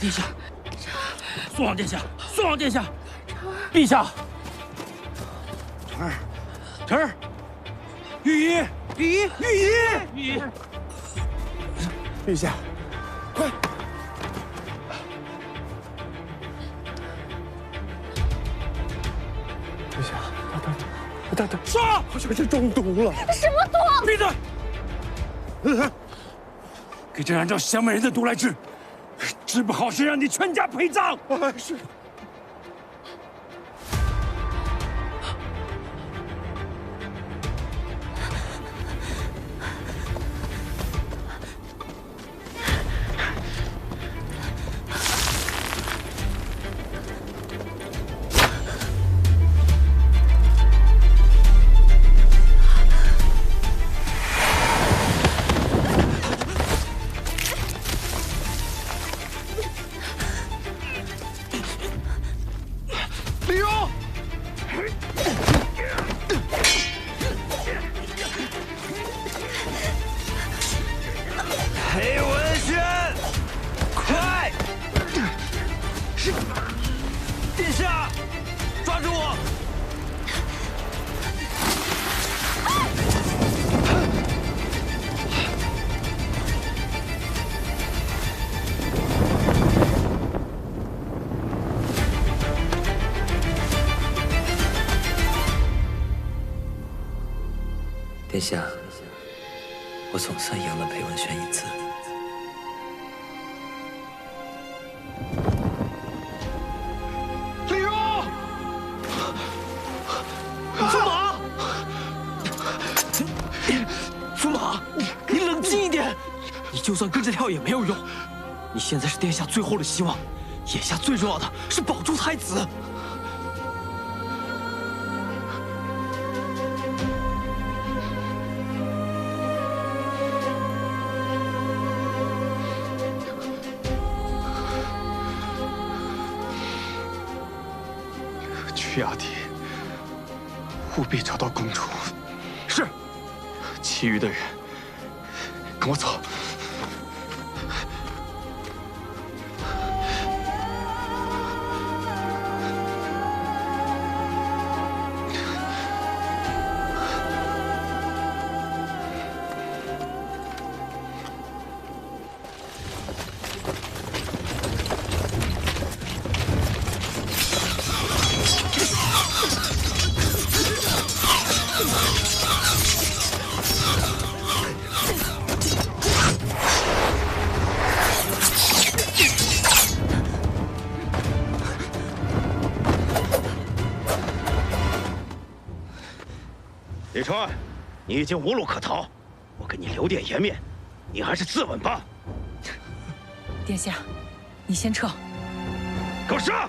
殿下，父王殿下，父王殿下，陛下，晨儿，御医，御医，御医，御医，陛下，快！陛下，他说，好像是中毒了。什么毒？闭嘴！给朕按照降门人的毒来治，治不好是让你全家陪葬。是。李荣，裴文轩，快！是，殿下，抓住我！殿下，我总算赢了裴文轩一次。李荣，驸马，驸马，你冷静一点，你就算跟着跳也没有用。你现在是殿下最后的希望，眼下最重要的是保住太子。去雅典，务必找到公主。是。其余的人，跟我走。李川，你已经无路可逃，我给你留点颜面，你还是自刎吧。殿下，你先撤。给我杀！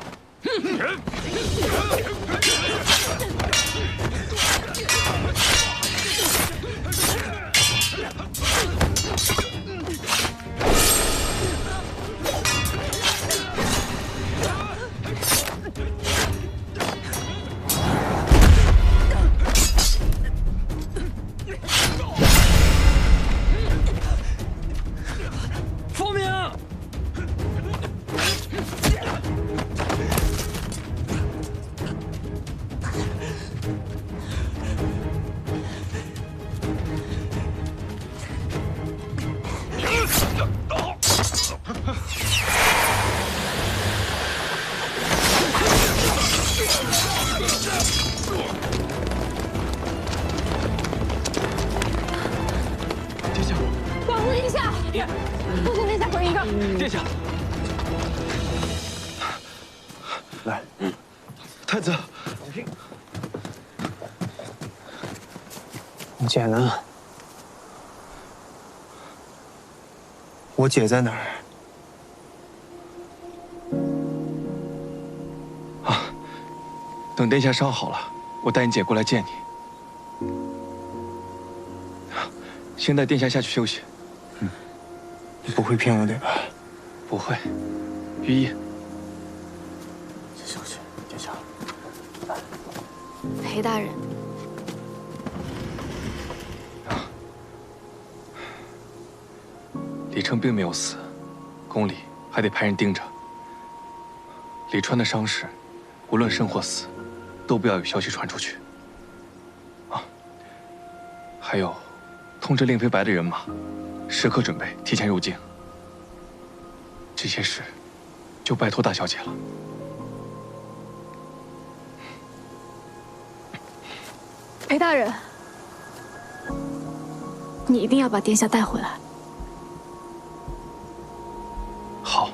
奉命！殿下，保护殿下！保护殿下，滚一个！殿下，来，太子，我姐呢？我姐在哪儿？等殿下伤好了，我带你姐过来见你。先带殿下下去休息。你不会骗我对吧？不会，御医。先休息，殿下。裴大人，李成并没有死，宫里还得派人盯着。李川的伤势，无论生或死，都不要有消息传出去。啊，还有，通知令飞白的人马，时刻准备提前入境。这些事，就拜托大小姐了。裴大人，你一定要把殿下带回来。好。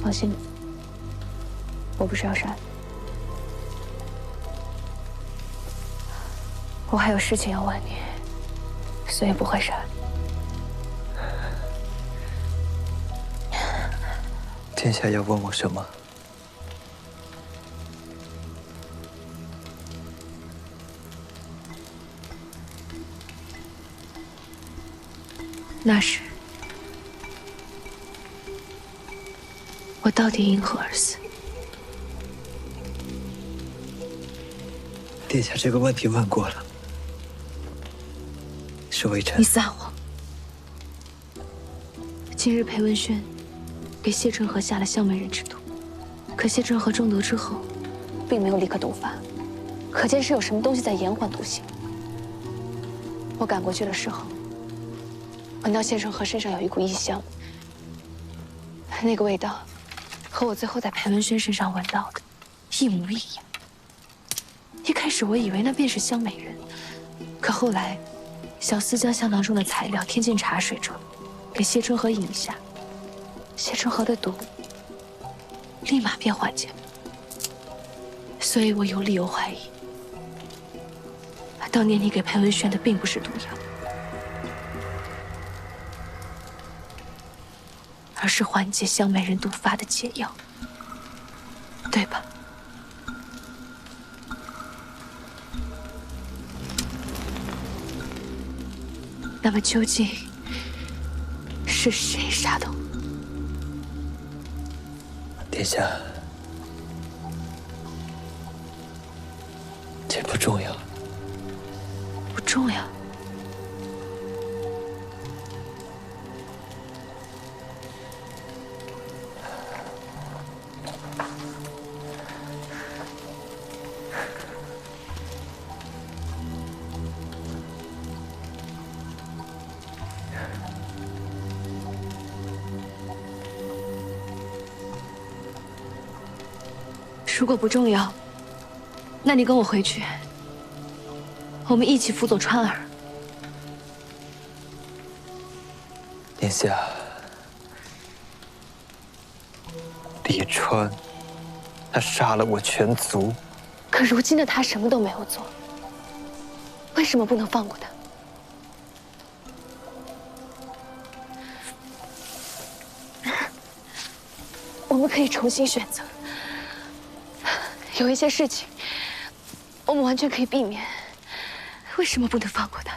放心，我不是要杀你，我还有事情要问你，所以不会杀你。殿下要问我什么？那时，我到底因何而死？殿下这个问题问过了，是微臣你。撒谎！今日裴文轩给谢春和下了香美人之毒，可谢春和中毒之后，并没有立刻毒发，可见是有什么东西在延缓毒性。我赶过去的时候，闻到谢春和身上有一股异香，那个味道和我最后在裴文轩身上闻到的一模一样。一开始我以为那便是香美人，可后来小厮将香囊中的材料添进茶水中，给谢春和饮下，谢春和的毒立马便缓解了。所以我有理由怀疑，当年你给裴文轩的并不是毒药，而是缓解香美人毒发的解药，对吧？那么究竟是谁杀的我？殿下，这不重要。不重要。如果不重要，那你跟我回去，我们一起辅佐川儿。殿下，李川，他杀了我全族。可如今的他什么都没有做，为什么不能放过他？我们可以重新选择。有一些事情，我们完全可以避免，为什么不能放过他？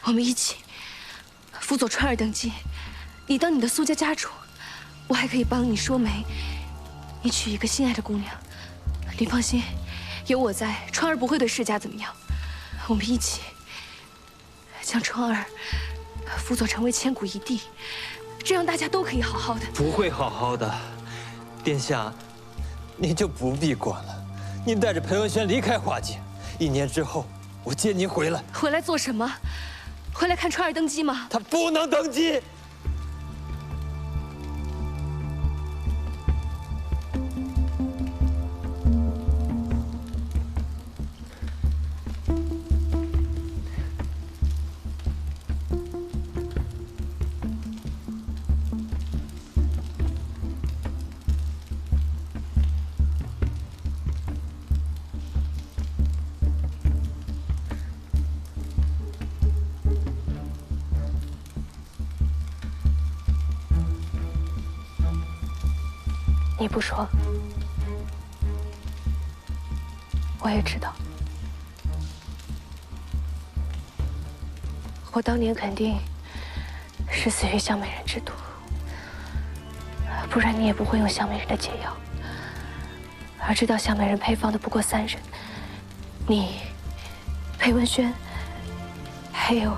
我们一起辅佐川儿登基，你当你的苏家家主，我还可以帮你说媒，你娶一个心爱的姑娘。你放心，有我在，川儿不会对世家怎么样。我们一起将川儿辅佐成为千古一帝，这样大家都可以好好的。不会好好的，殿下，您就不必管了。您带着裴文轩离开华境，1年之后，我接您回来。回来做什么？回来看川儿登基吗？他不能登基。你不说，我也知道。我当年肯定是死于香美人之毒，不然你也不会用香美人的解药。而知道香美人配方的不过3人，你、裴文轩，还有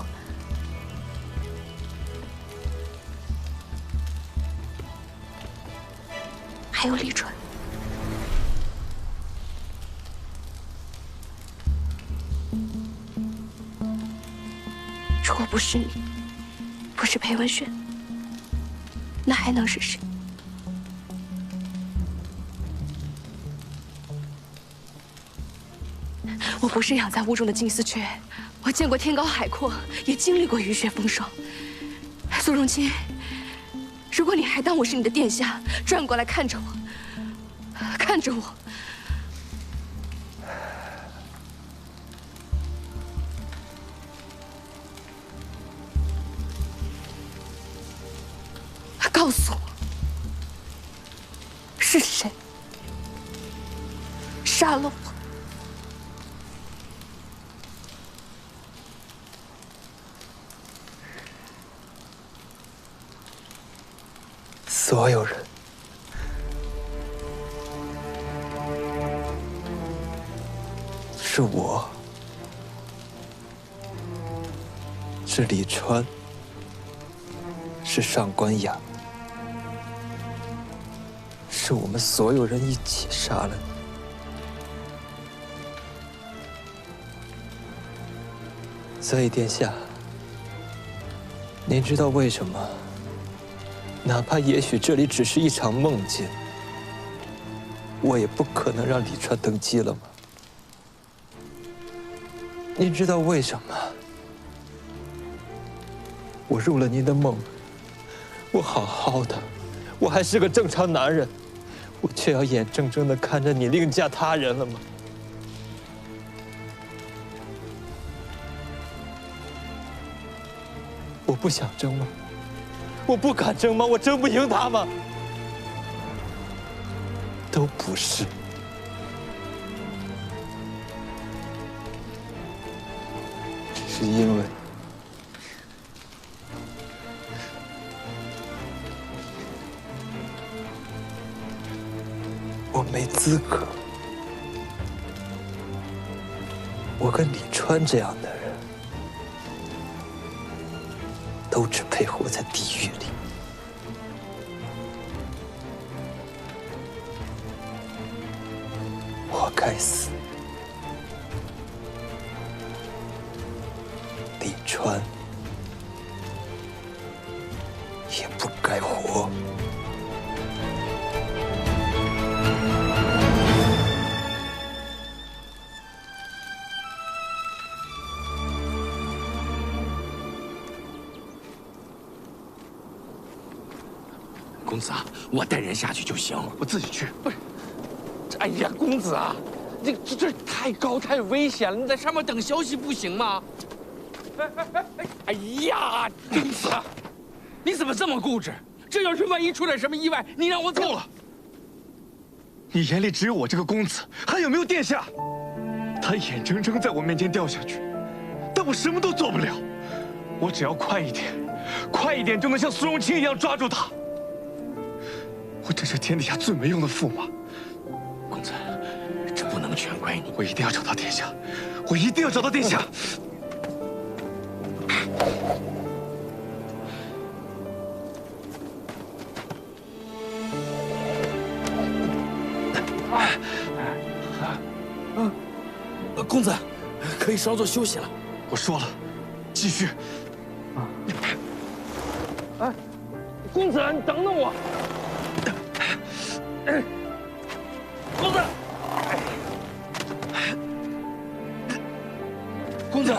李川。如果不是你，不是裴文轩，那还能是谁？我不是养在屋中的金丝雀，我见过天高海阔，也经历过雨雪风霜。苏荣清，如果你还当我是你的殿下，转过来看着我，看着我。告诉我，是谁杀了我？所有人，是我，是李川，是上官雅，是我们所有人一起杀了你。所以，殿下，您知道为什么？哪怕也许这里只是一场梦境，我也不可能让李川登基了吗？您知道为什么？我入了您的梦，我好好的，我还是个正常男人，我却要眼睁睁地看着你另嫁他人了吗？我不想争吗？我不敢争吗？我争不赢他吗？都不是。只是因为我没资格。我跟李川这样的人，都只配活在地狱里。我该死，李川也不该活。公子啊，我带人下去就行。我自己去。不是，哎呀，公子啊，这太高太危险了，你在上面等消息不行吗？哎呀，公子，你怎么这么固执？这要是万一出点什么意外，你让我够了！你眼里只有我这个公子，还有没有殿下？他眼睁睁在我面前掉下去，但我什么都做不了。我只要快一点，快一点就能像苏荣清一样抓住他。我真是天底下最没用的驸马。公子，这不能全怪你。我一定要找到殿下，我一定要找到殿下。公子，可以稍作休息了。我说了，继续。哎，公子，你等等我。公子，公子，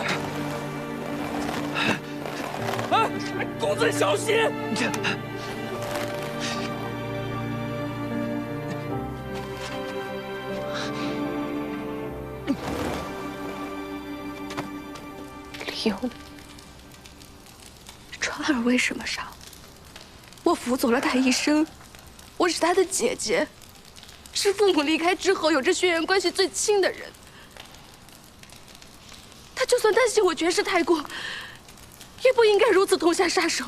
啊，公子小心！理由呢？川儿为什么杀我？我辅佐了他一生，我是他的姐姐，是父母离开之后有着血缘关系最亲的人。他就算担心我绝世太过，也不应该如此痛下杀手。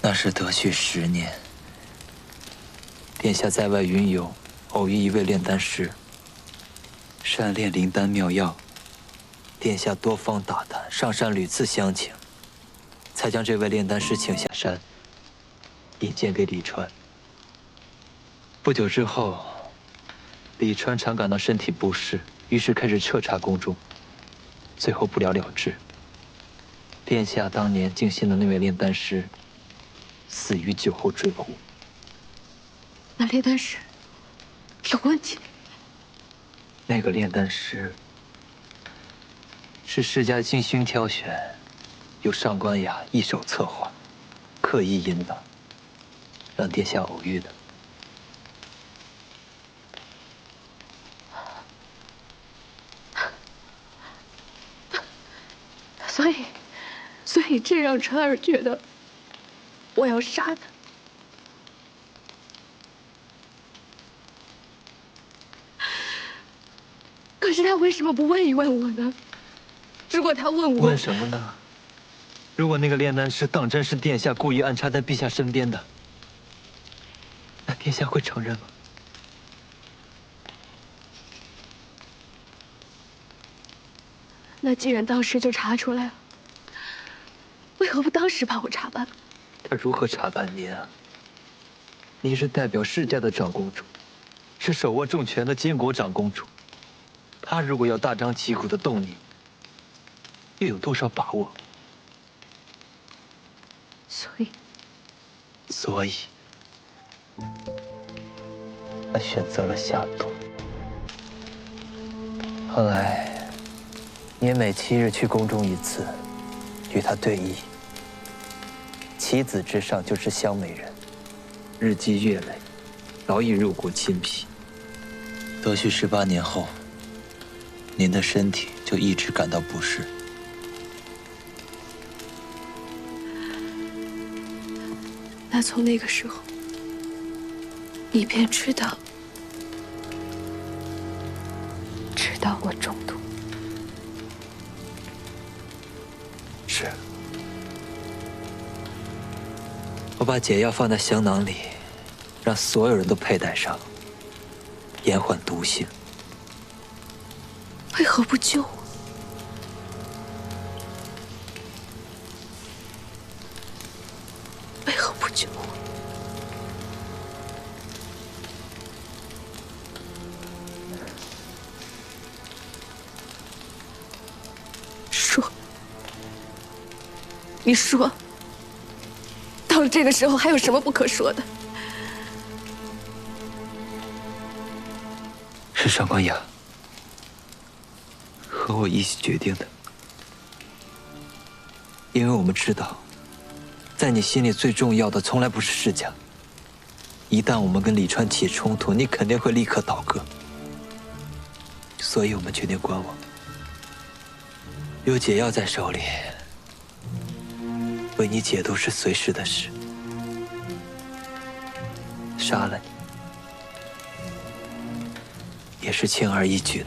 那是德绪10年，殿下在外云游，偶遇一位炼丹师，善炼灵丹妙药。殿下多方打探，上山屡次相请，才将这位炼丹师请下山，引荐给李川。不久之后，李川常感到身体不适，于是开始彻查宫中，最后不了了之。殿下当年敬信的那位炼丹师，死于酒后坠湖。那炼丹师有问题？那个炼丹师是世家精心挑选，由上官雅一手策划，刻意引导，让殿下偶遇的。所以这让川儿觉得我要杀他。可是他为什么不问一问我呢？如果他问我，问什么呢？如果那个炼丹师当真是殿下故意安插在陛下身边的，那殿下会承认吗？那既然当时就查出来了，为何不当时把我查办？他如何查办您啊？您是代表世家的长公主，是手握重权的监国长公主。他如果要大张旗鼓的动你，又有多少把握？所以，他选择了下毒。后来，年每7日去宫中一次，与他对弈。棋子之上就是萧美人，日积月累，早已入骨亲皮。德绪18年后，您的身体就一直感到不适。那那从那个时候，你便知道我中毒。是。我把解药放在香囊里，让所有人都佩戴上，延缓毒性。为何不救我？为何不救我？说，你说，到了这个时候还有什么不可说的？是上官雅和我一起决定的，因为我们知道，在你心里最重要的从来不是世家。一旦我们跟李川起冲突，你肯定会立刻倒戈。所以我们决定观望，有解药在手里，为你解毒是随时的事。杀了你，也是轻而易举的。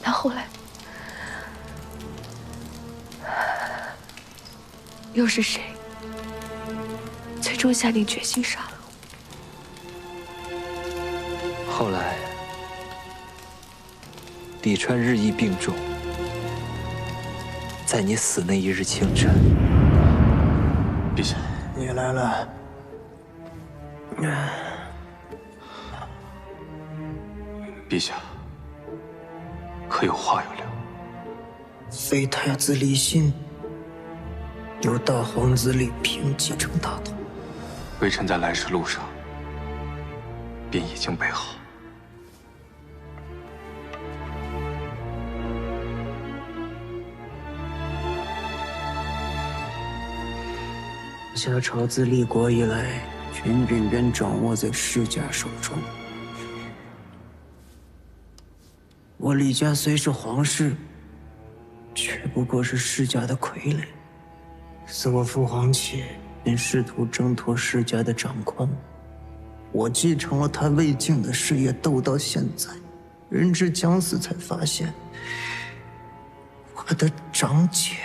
那后来，又是谁最终下定决心杀了我？后来，李川日益病重，在你死那一日清晨，陛下，你来了。陛下，可有话要聊？废太子李信，由大皇子李平继承大统。微臣在来时路上便已经备好。夏朝自立国以来，权柄便掌握在世家手中。我李家虽是皇室，却不过是世家的傀儡。自我父皇起，便试图挣脱世家的掌控。我继承了他未竟的事业，斗到现在，人至将死，才发现我的长姐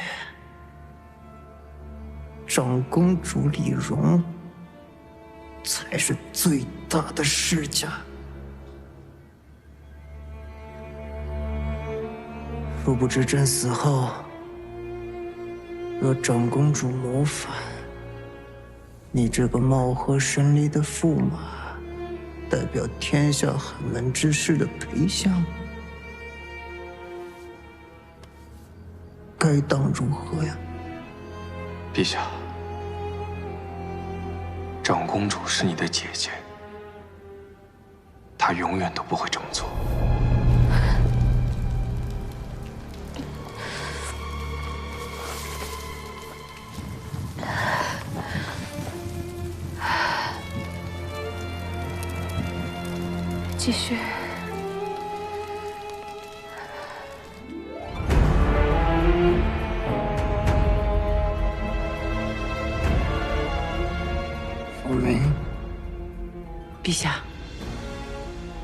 长公主李荣才是最大的世家。殊不知朕死后，若长公主谋反，你这个貌合神离的驸马，代表天下寒门之士的陪相，该当如何呀？陛下，长公主是你的姐姐，她永远都不会这么做。继续。凤梅，陛下，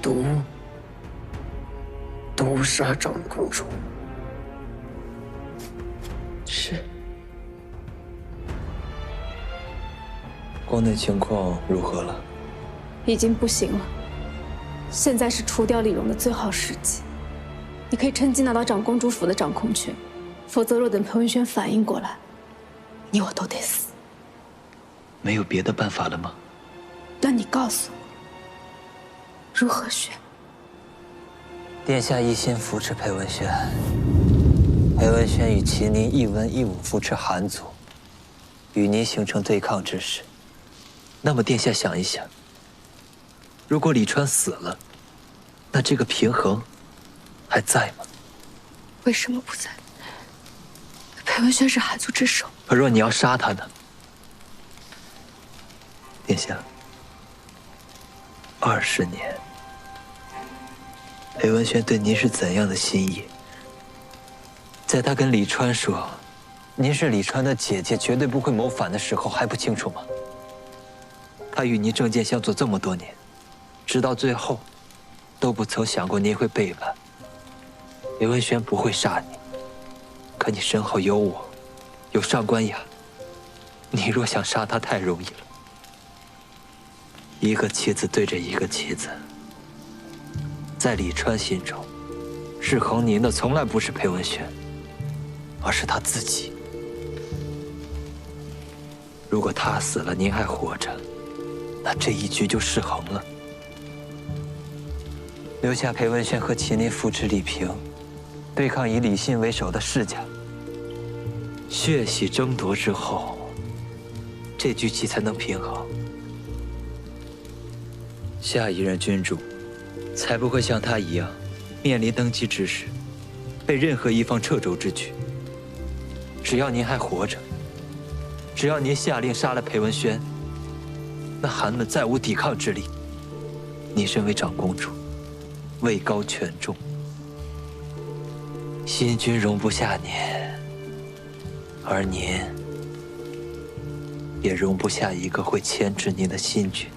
毒杀长公主。是。宫内情况如何了？已经不行了。现在是除掉李荣的最好时机。你可以趁机拿到长公主府的掌控权，否则若等裴文轩反应过来，你我都得死。没有别的办法了吗？那你告诉我，如何选？殿下一心扶持裴文轩，裴文轩与麒麟一文一武扶持韩族，与您形成对抗之势。那么殿下想一想，如果李川死了，那这个平衡还在吗？为什么不在？裴文轩是韩族之首。可若你要杀他呢？殿下，20年裴文轩对您是怎样的心意？在他跟李川说您是李川的姐姐，绝对不会谋反的时候，还不清楚吗？他与您政见相左这么多年，直到最后，都不曾想过您会背叛。裴文轩不会杀你，可你身后有我，有上官雅，你若想杀他，太容易了。一个棋子对着一个棋子，在李川心中，制衡您的从来不是裴文轩，而是他自己。如果他死了，您还活着，那这一局就失衡了。留下裴文轩和麒麟扶持李平，对抗以李信为首的世家。血洗争夺之后，这局棋才能平衡。下一任君主，才不会像他一样，面临登基之时，被任何一方掣肘之举。只要您还活着，只要您下令杀了裴文轩，那寒门再无抵抗之力。您身为长公主，位高权重，新君容不下您，而您也容不下一个会牵制您的新君。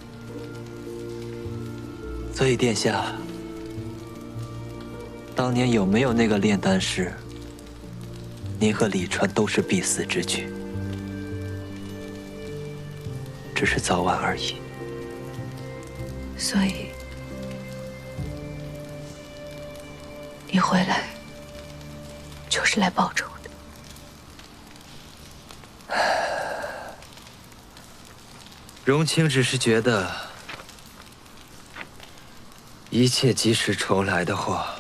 所以，殿下，当年有没有那个炼丹师，您和李川都是必死之举，只是早晚而已。所以，你回来就是来报仇的。荣清只是觉得，一切即使重来的话，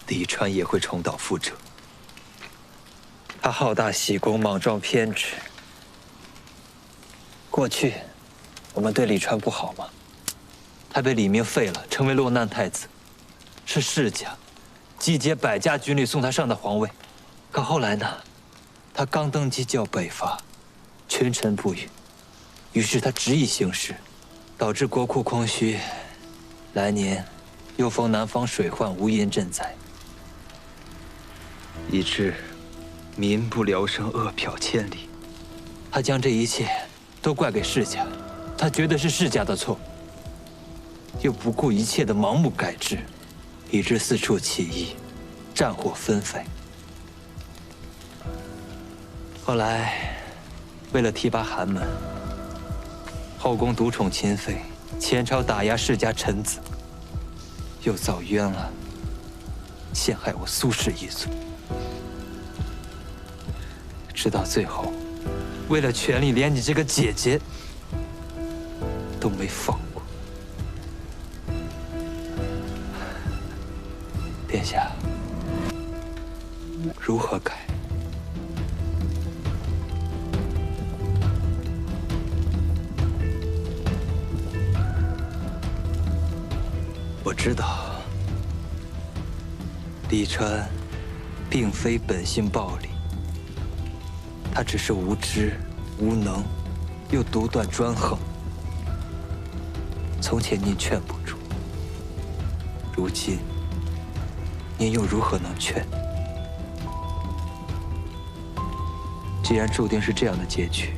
李川也会重蹈覆辙。他好大喜功，莽撞偏执。过去，我们对李川不好吗？他被李明废了，成为落难太子，是世家集结100家军力送他上的皇位。可后来呢？他刚登基就要北伐，群臣不允，于是他执意行事，导致国库空虚。来年，又逢南方水患，无垠赈灾，以致民不聊生，饿殍千里。他将这一切都怪给世家，他觉得是世家的错，又不顾一切的盲目改制，以致四处起义，战火纷飞。后来，为了提拔寒门，后宫独宠亲妃，前朝打压世家臣子，又造冤案，陷害我苏氏一族。直到最后，为了权力，连你这个姐姐都没放过。殿下，如何改？我知道，李川并非本性暴戾，他只是无知、无能，又独断专横。从前您劝不住，如今您又如何能劝？既然注定是这样的结局，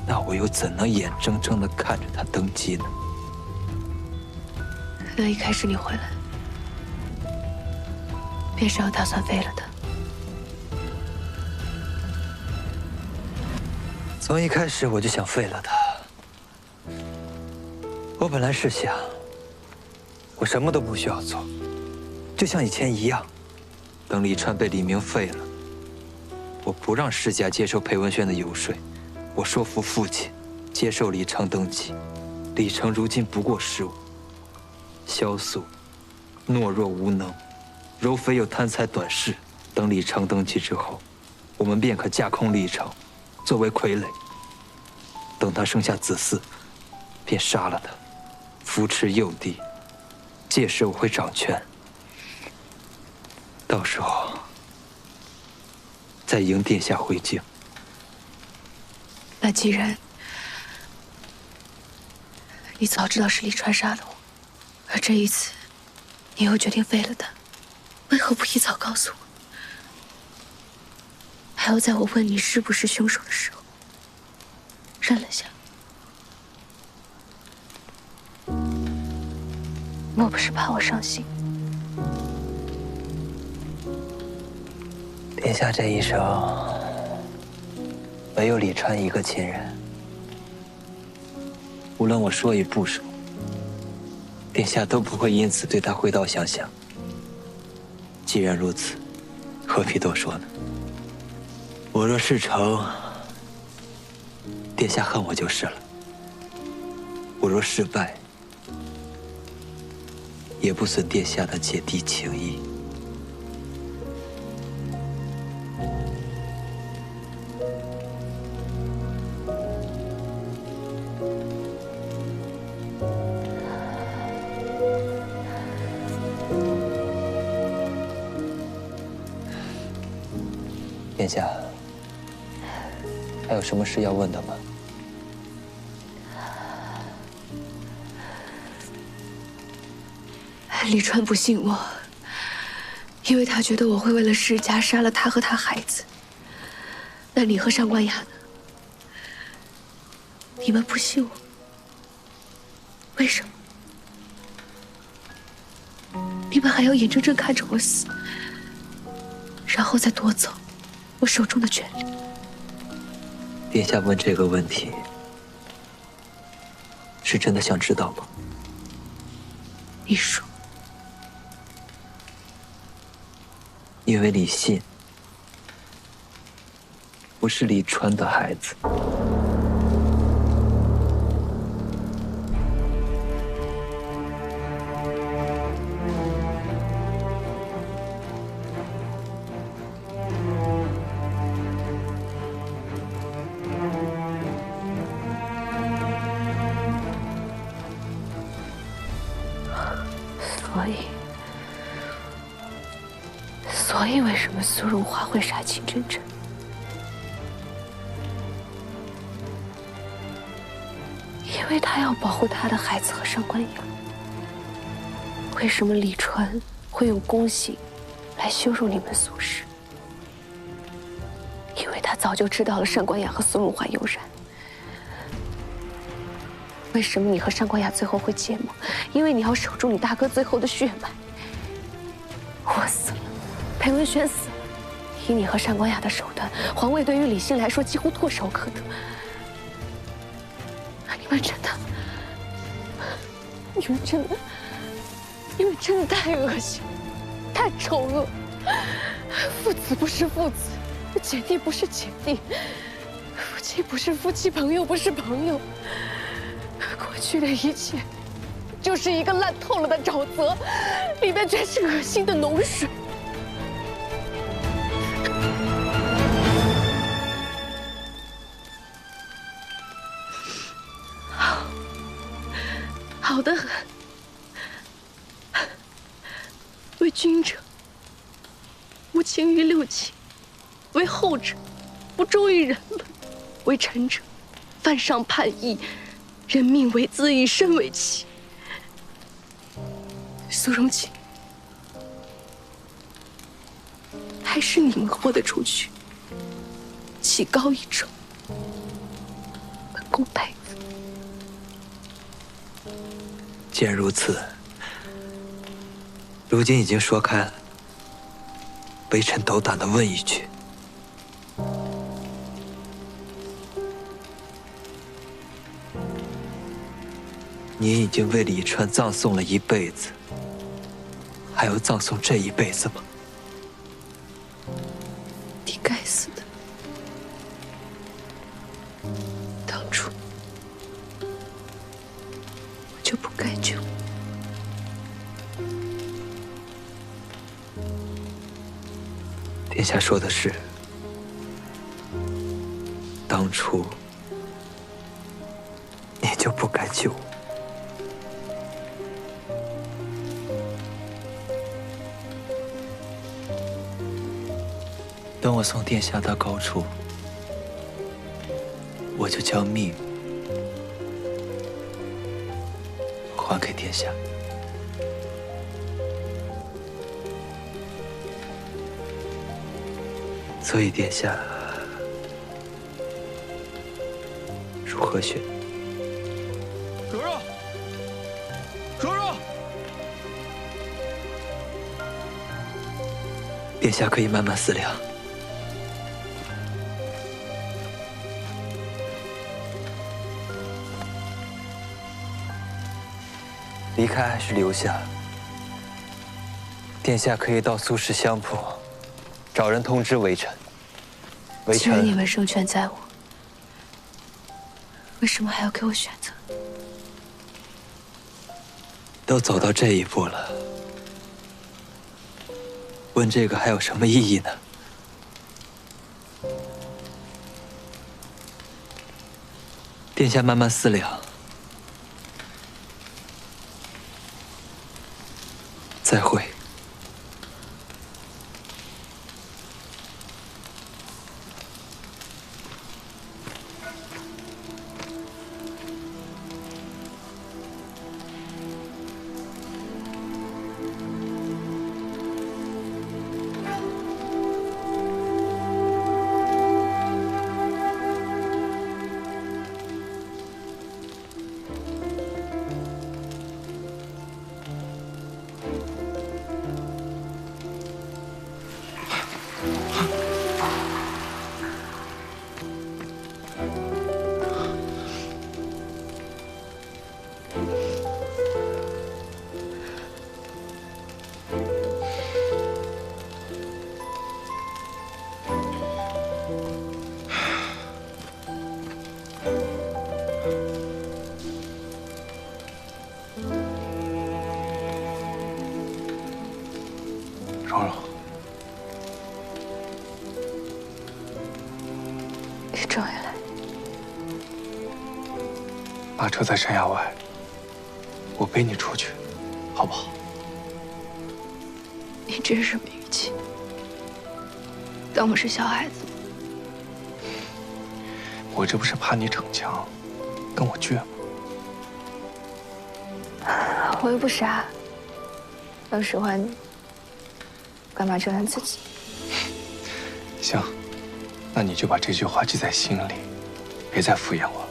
那我又怎能眼睁睁地看着他登基呢？那一开始你回来，便是要打算废了他。从一开始我就想废了他。我本来是想，我什么都不需要做，就像以前一样，等李川被李明废了，我不让世家接受裴文轩的游说，我说服父亲接受李成登基。李成如今不过15，萧肃、懦弱无能，柔妃又贪财短视。等李成登基之后，我们便可架空李成，作为傀儡。等他生下子嗣，便杀了他，扶持幼帝。届时我会掌权，到时候再迎殿下回京。那既然你早知道是李川杀的我，而这一次，你又决定废了他，为何不一早告诉我？还要在我问你是不是凶手的时候，忍了下。莫不是怕我伤心？殿下这一生没有李川一个亲人，无论我说与不说，殿下都不会因此对他挥刀相向。既然如此，何必多说呢？我若事成，殿下恨我就是了；我若失败，也不损殿下的姐弟情谊。殿下，还有什么事要问的吗？李川不信我，因为他觉得我会为了世家杀了他和他孩子。那你和上官雅呢？你们不信我，为什么？你们还要眼睁睁看着我死，然后再夺走我手中的权利？殿下问这个问题，是真的想知道吗？你说。因为李信不是李川的孩子。所以为什么苏荣华会杀秦真真？因为他要保护他的孩子和上官雅。为什么李川会用宫刑来羞辱你们苏氏？因为他早就知道了上官雅和苏荣华有染。为什么你和上官雅最后会结盟？因为你要守住你大哥最后的血脉。我死了，裴文轩死了，以你和上官雅的手段，皇位对于李信来说几乎唾手可得。你们真的太恶心，太丑恶。父子不是父子，姐弟不是姐弟，夫妻不是夫妻，朋友不是朋友。过去的一切，就是一个烂透了的沼泽，里面全是恶心的脓水。好得很。为君者，无情于六亲；为后者，不忠于人伦；为臣者，犯上叛逆，人命为资，以身为期。苏荣清，还是你们豁得出去，棋高一筹，本宫佩服。既然如此，如今已经说开了，微臣斗胆地问一句：你已经为李川葬送了一辈子，还要葬送这一辈子吗？你该死的！当初我就不该救。殿下说的是，当初你就不该救我。等我送殿下到高处，我就将命还给殿下。所以殿下如何选？柔柔，柔柔，殿下可以慢慢思量。离开还是留下？殿下可以到苏氏香铺，找人通知微臣。微既然你臣们胜券在握，为什么还要给我选择？都走到这一步了，问这个还有什么意义呢？殿下慢慢思量。再会。蓉蓉，你终于来。马车在山崖外，我背你出去，好不好？你这是什么语气？当我是小孩子？我这不是怕你逞强，跟我倔吗？我又不傻。要使唤你，干嘛折腾自己？行，那你就把这句话记在心里，别再敷衍我了。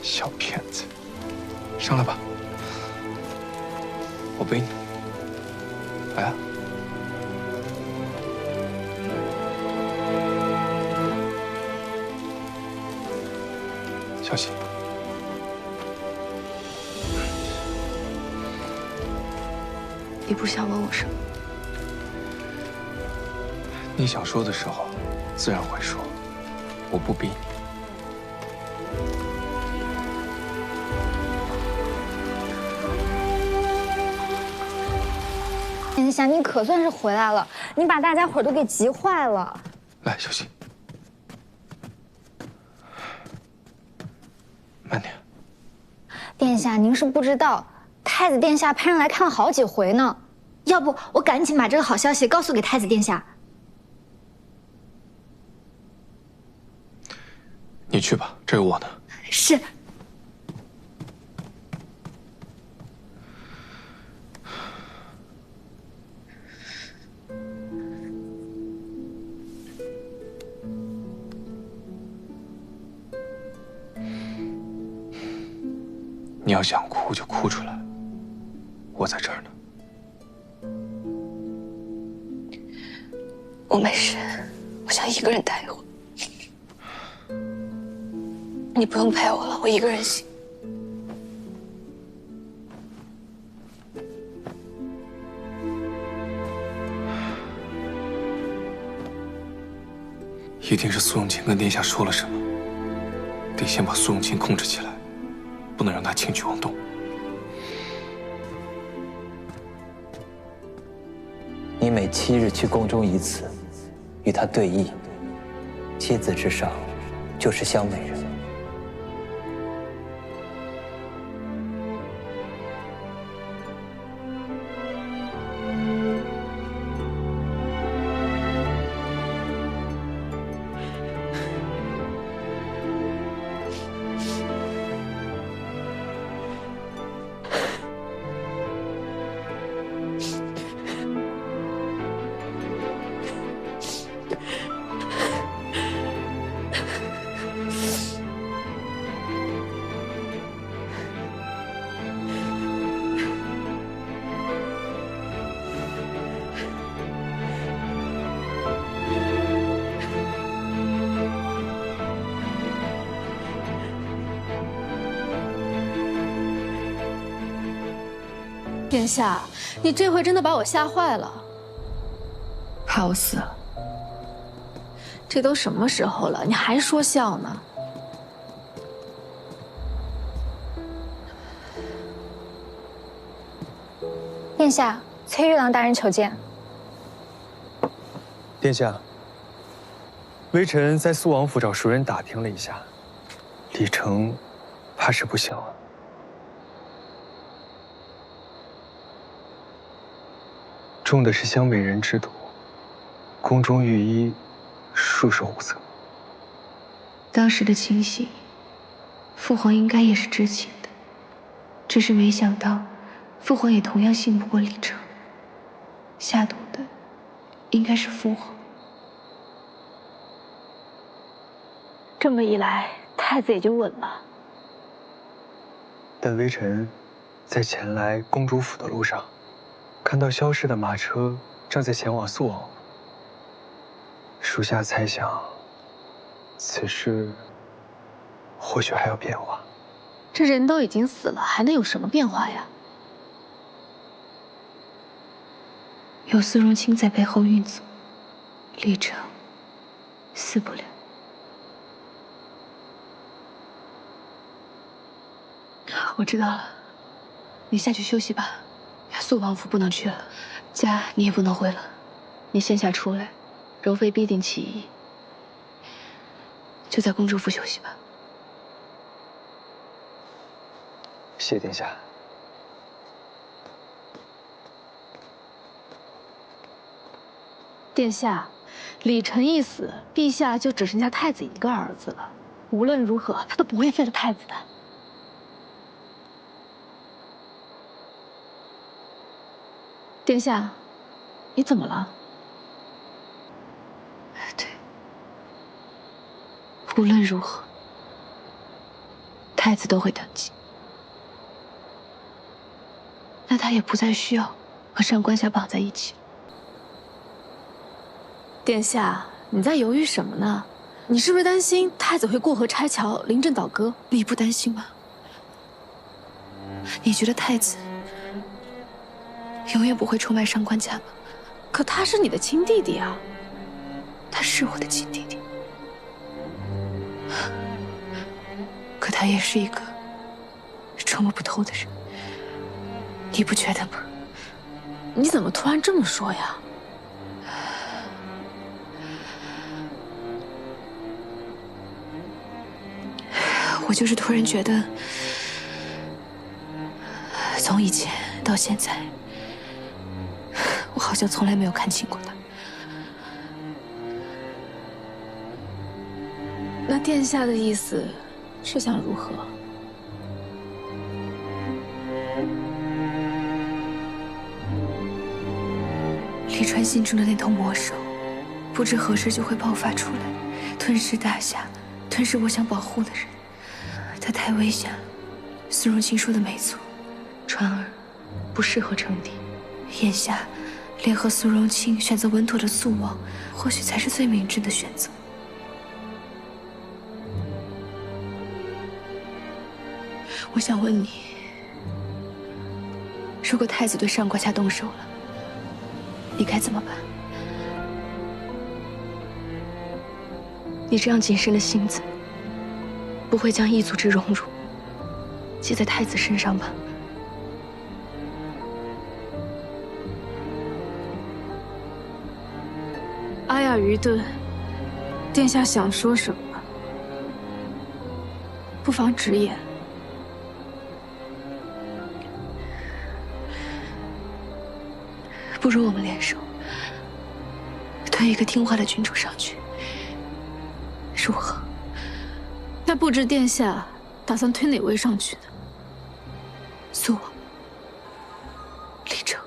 小骗子，上来吧，我背你。来啊！小心。你不想问我什么？你想说的时候，自然会说，我不逼你。殿下，你可算是回来了，你把大家伙都给急坏了。来，小心，慢点。殿下，您是不知道，太子殿下派人来看了好几回呢。要不我赶紧把这个好消息告诉给太子殿下。你去吧，这有我呢。是。你要想哭就哭出来，我在这儿呢。我没事，我想一个人待一会儿。你不用陪我了，我一个人行。一定是苏永清跟殿下说了什么，得先把苏永清控制起来，不能让他轻举妄动。你每7日去宫中一次，与他对弈，妻子之上就是湘美人。殿下，你这回真的把我吓坏了，怕我死了？这都什么时候了，你还说笑呢？殿下，崔玉郎大人求见。殿下，微臣在肃王府找熟人打听了一下，李成怕是不行了。中的是湘美人之毒，宫中御医束手无策。当时的情形，父皇应该也是知情的，只是没想到，父皇也同样信不过李成，下毒的应该是父皇。这么一来，太子也就稳了。但微臣在前来公主府的路上，看到消失的马车正在前往肃王府，属下猜想，此事或许还有变化。这人都已经死了，还能有什么变化呀？有苏荣清在背后运作，李成死不了。我知道了，你下去休息吧。肃王府不能去了，家你也不能回了。你先下出来，柔妃必定起疑，就在公主府休息吧。谢殿下。殿下，李成一死，陛下就只剩下太子一个儿子了。无论如何，他都不会废了太子的。殿下，你怎么了？对，无论如何，太子都会登基，那他也不再需要和上官霞绑在一起。殿下，你在犹豫什么呢？你是不是担心太子会过河拆桥、临阵倒戈？你不担心吗？你觉得太子永远不会出卖上官家吗？可他是你的亲弟弟啊！他是我的亲弟弟，可他也是一个捉摸不透的人，你不觉得吗？你怎么突然这么说呀？我就是突然觉得，从以前到现在，我好像从来没有看清过他。那殿下的意思是想如何？李川心中的那头魔兽，不知何时就会爆发出来，吞噬大夏，吞噬我想保护的人。他太危险了。苏荣清说的没错，川儿不适合称帝。眼下，联合苏荣清选择稳妥的肃王，或许才是最明智的选择。我想问你，如果太子对上官家动手了，你该怎么办？你这样谨慎的性子，不会将异族之荣辱记在太子身上吧？阿雅愚钝，殿下想说什么，不妨直言。不如我们联手，推一个听话的君主上去，如何？那不知殿下打算推哪位上去呢？肃王、李成。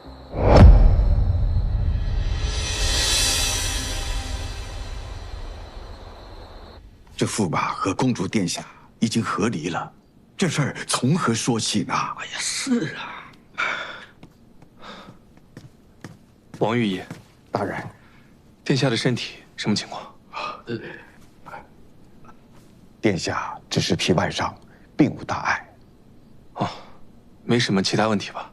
这驸马和公主殿下已经和离了，这事儿从何说起呢？哎呀，是啊。王御医，大人，殿下的身体什么情况？殿下只是皮外伤，并无大碍。哦，没什么其他问题吧？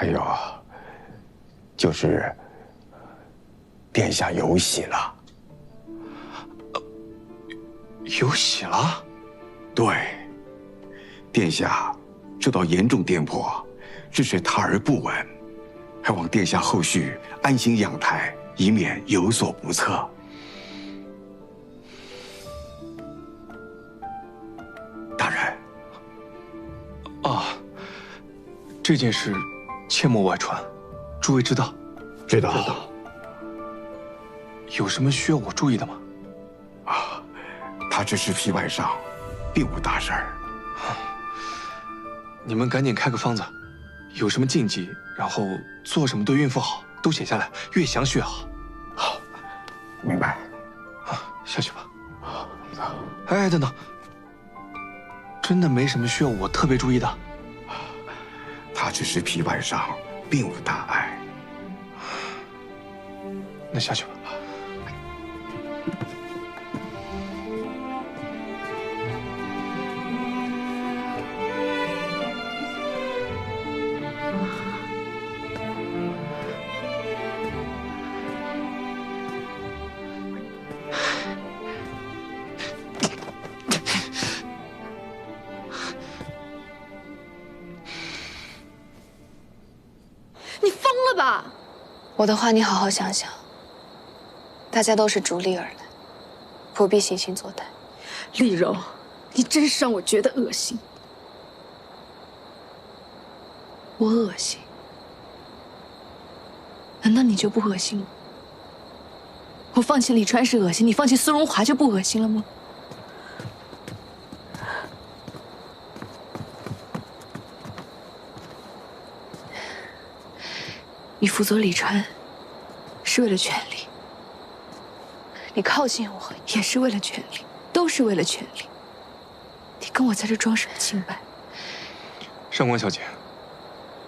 还有，就是殿下有喜了。有喜了？对，殿下受到严重颠簸，致使胎儿不稳，还望殿下后续安心养胎，以免有所不测。大人。啊，这件事切莫外传，诸位知道？知道。有什么需要我注意的吗？啊，他只是皮外伤，并无大事儿。你们赶紧开个方子，有什么禁忌，然后做什么对孕妇好，都写下来，越详细越好。好，明白。啊，下去吧。哎，等等，真的没什么需要我特别注意的？他只是皮外伤，并无大碍。那下去吧。你疯了吧？我的话你好好想想。大家都是逐利而来，不必惺惺作态。丽柔，你真是让我觉得恶心。我恶心？难道你就不恶心吗？我放弃李川是恶心，你放弃苏荣华就不恶心了吗？你辅佐李川，是为了权力；你靠近我，也是为了权力，都是为了权力。你跟我在这装什么清白？上官小姐，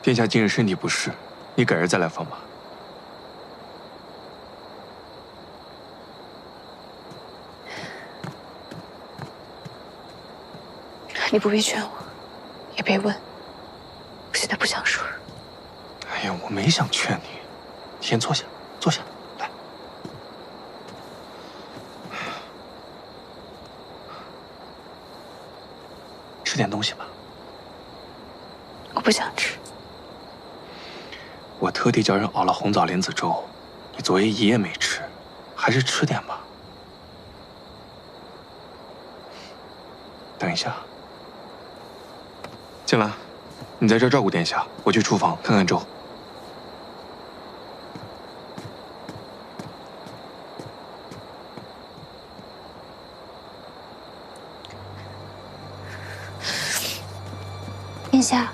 殿下今日身体不适，你改日再来访吧。你不必劝我，也别问，我现在不想说。哎呀，我没想劝你，先坐下，坐下，来。吃点东西吧。我不想吃。我特地叫人熬了红枣莲子粥，你昨夜一夜没吃，还是吃点吧。等一下，静兰，你在这儿照顾殿下，我去厨房看看粥。殿下，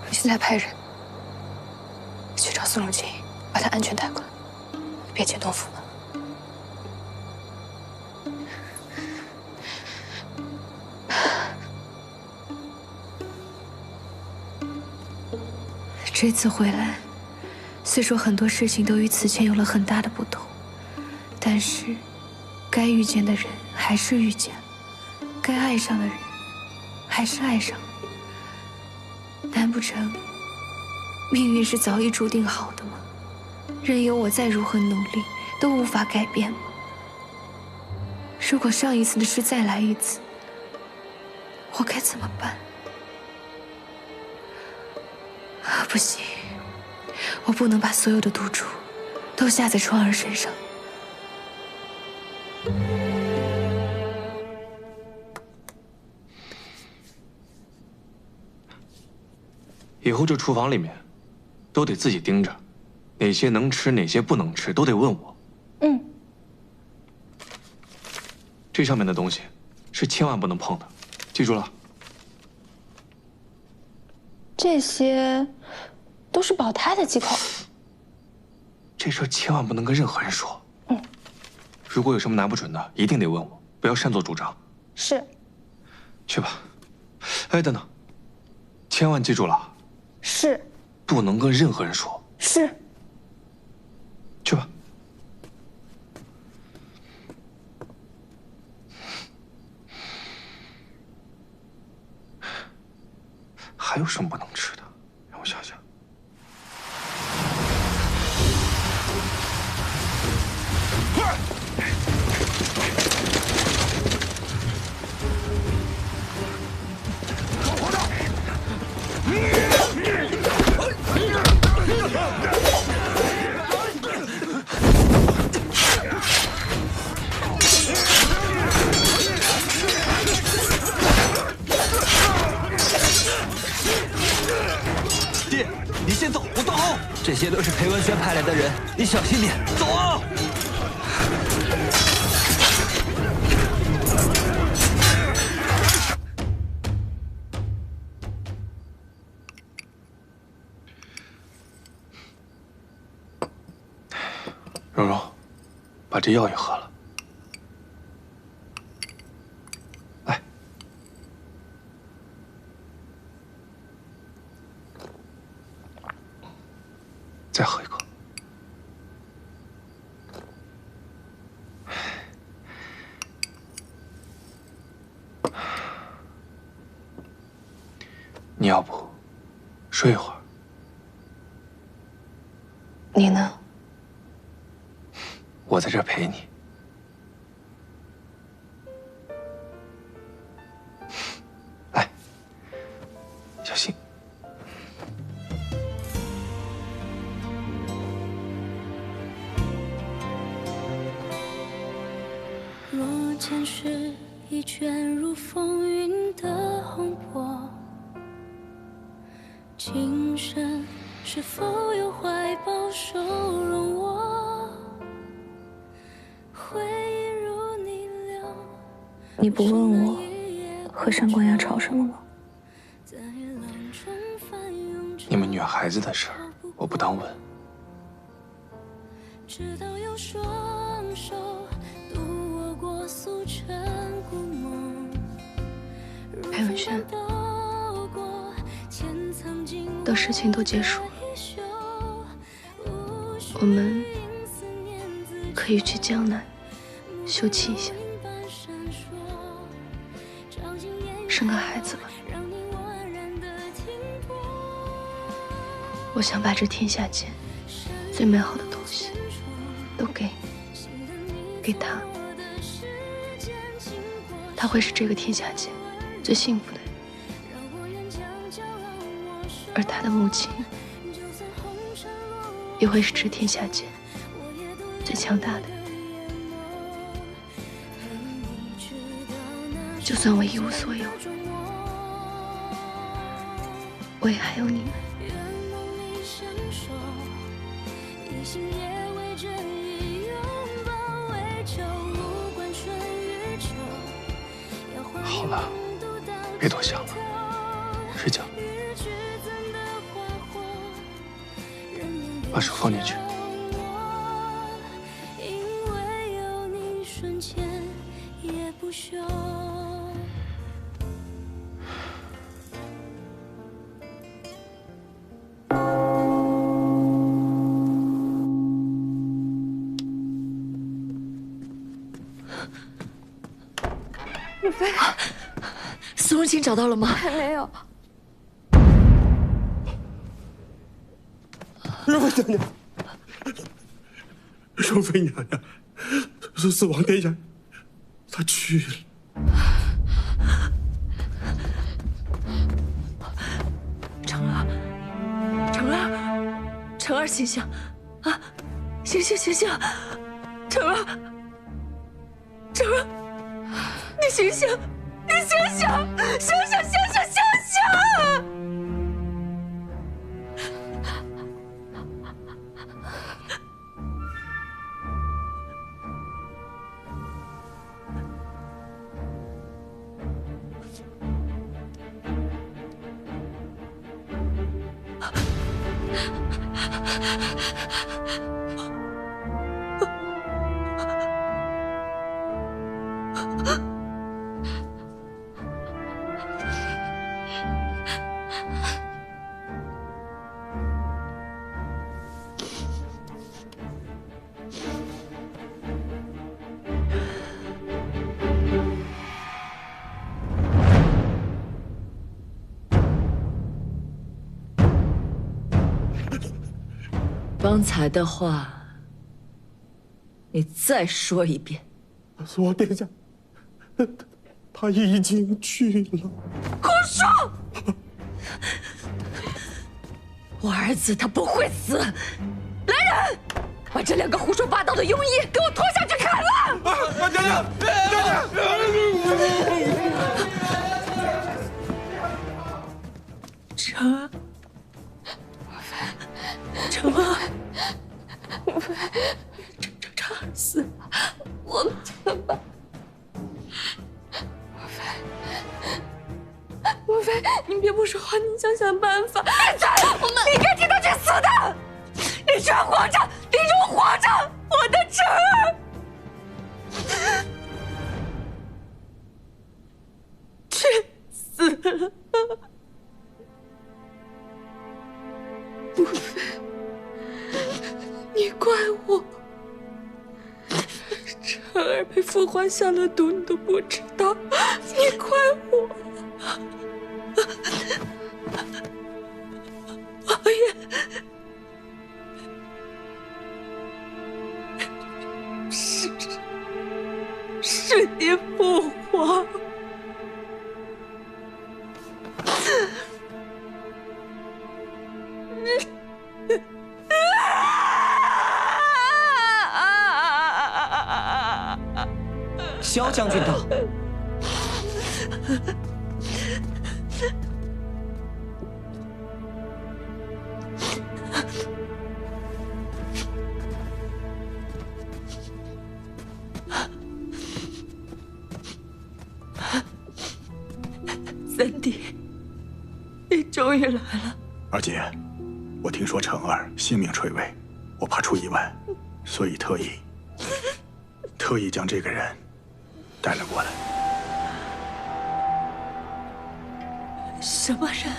你现在派人去找苏荣清，把他安全带过来，别惊动府门。这次回来，虽说很多事情都与此前有了很大的不同，但是该遇见的人还是遇见了，该爱上的人还是爱上了。难不成命运是早已注定好的吗？任由我再如何努力，都无法改变吗？如果上一次的事再来一次，我该怎么办？不行，我不能把所有的赌注都下在川儿身上。以后这厨房里面，都得自己盯着，哪些能吃，哪些不能吃，都得问我。嗯。这上面的东西是千万不能碰的，记住了。这些都是保胎的忌口。这事千万不能跟任何人说。嗯。如果有什么拿不准的，一定得问我，不要擅作主张。是。去吧。哎，等等，千万记住了。是。不能跟任何人说。是。去吧。还有什么不能吃的？让我想想。爹，你先走，我断后。这些都是裴文轩派来的人，你小心点。走啊！蓉蓉，把这药也喝了。来，再喝一口。你要不睡一会儿？你呢？我在这儿陪你。来，小心。若前世已卷入风云的洪波，今生是否有怀抱收容我？回忆如逆流。你不问我和上官雅吵什么吗？你们女孩子的事儿，我不当问。直到有双手渡我过素尘故梦。裴文轩，等事情都结束了，我们可以去江南休憩一下，生个孩子吧。我想把这天下间最美好的东西都给你，给他，他会是这个天下间最幸福的人，而他的母亲也会是这天下间最强大的人。就算我一无所有，我也还有你们。好了，别多想了，睡觉。把手放进去。若飞，苏荣清找到了吗？还没有。若飞娘娘，若飞娘娘，是王殿下，他去了。成儿，成儿，成儿，醒醒！啊，醒醒，醒醒！成儿，成儿，你醒醒！你醒醒！醒醒！醒醒！醒醒！刚才的话，你再说一遍。王殿下，他已经去了。胡说！我儿子他不会死。来人，把这两个胡说八道的庸医给我拖下去砍了！殿下，殿下！成儿，成儿，成儿死了，我们怎么办？莫非，你别不说话，你想办法。你该替他去死的！你居然活着，你给我活着，我的成儿！去死了！莫非，你怪我？成儿被父皇下了毒，你都不知道，你怪我？王爷，是你父皇。萧将军到。三弟，你终于来了。二姐，我听说成儿性命垂危，我怕出意外，所以特意将这个人带了过来。什么人？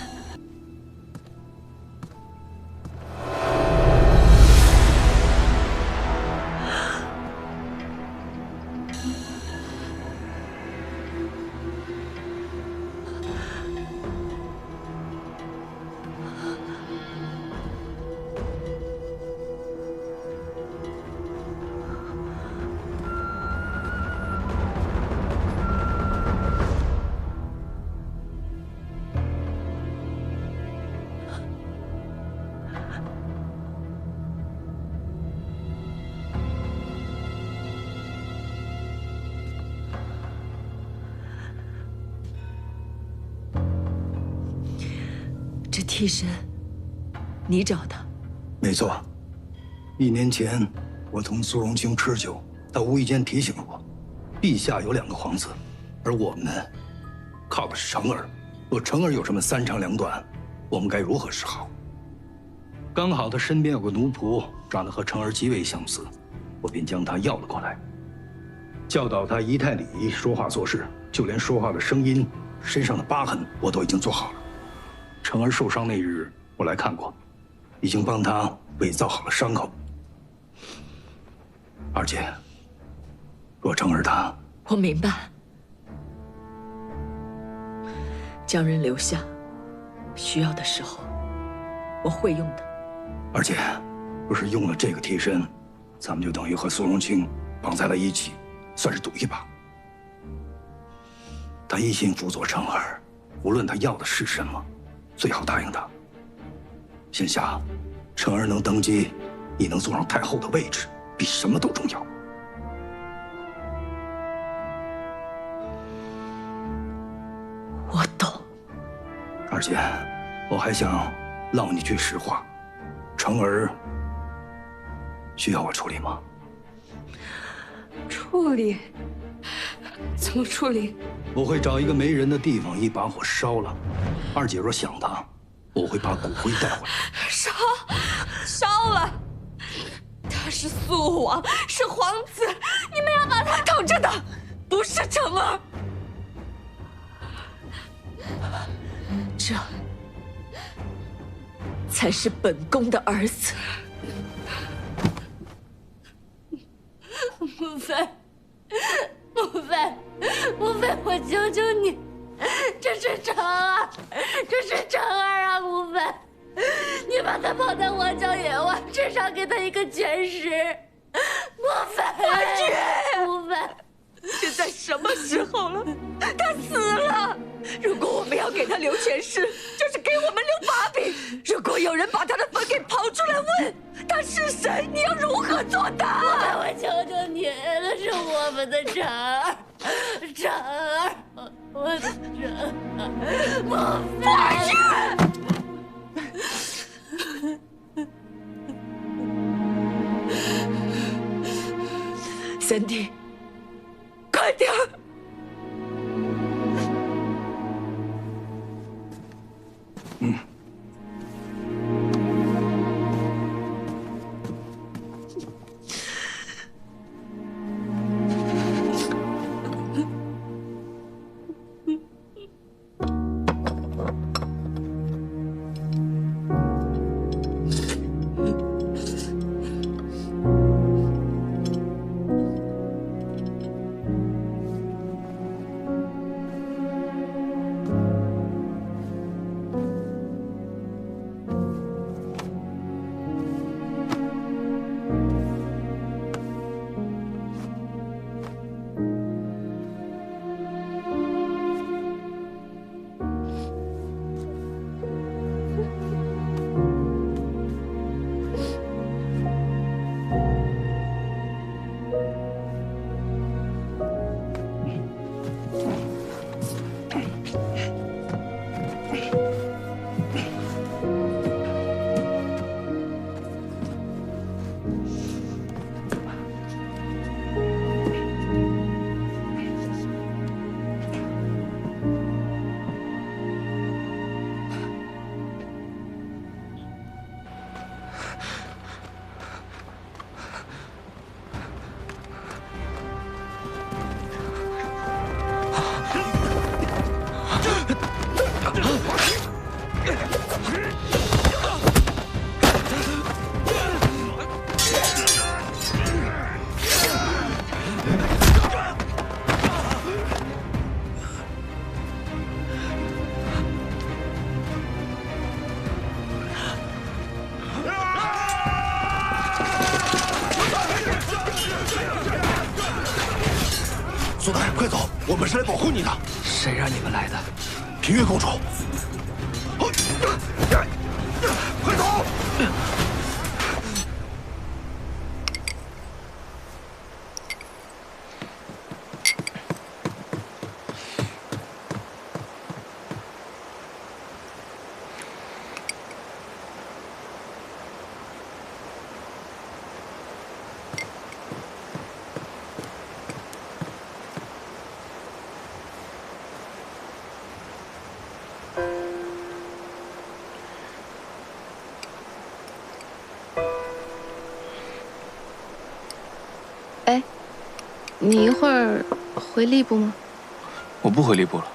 这替身，你找的？没错，1年前我同苏荣清吃酒，他无意间提醒了我，陛下有2个皇子，而我们靠的是成儿。若成儿有什么3长2短，我们该如何是好？刚好他身边有个奴仆，长得和成儿极为相似，我便将他要了过来，教导他仪态礼仪、说话做事，就连说话的声音、身上的疤痕，我都已经做好了。成儿受伤那日，我来看过，已经帮他伪造好了伤口。二姐，若成儿他……我明白，将人留下，需要的时候我会用的。而且，若是用了这个替身，咱们就等于和苏荣清绑在了一起，算是赌一把。他一心辅佐成儿，无论他要的是什么，最好答应他。现下，成儿能登基，你能坐上太后的位置，比什么都重要。我懂。而且，我还想唠你句实话，成儿需要我处理吗？处理？怎么处理？我会找一个没人的地方，一把火烧了。二姐若想他，我会把骨灰带回来。烧了！他是肃王，是皇子，你们要把他统治的不是成儿。这才是本宫的儿子。母妃，母妃，母妃，我求求你，这是成儿，这是成儿啊！母妃，你把他抛在荒郊野外，至少给他一个全尸。母妃，母妃，现在什么时候了？他死了。如果我们要给他留全尸，就是给我们留把柄。如果有人把他的坟给刨出来问他是谁，你要如何作答？我求求你，那是我们的成儿，成儿，我的成儿，母妃。苏大人，快走！我们是来保护你的。谁让你们来的？平月公主。快走！哎，你一会儿回吏部吗？我不回吏部了。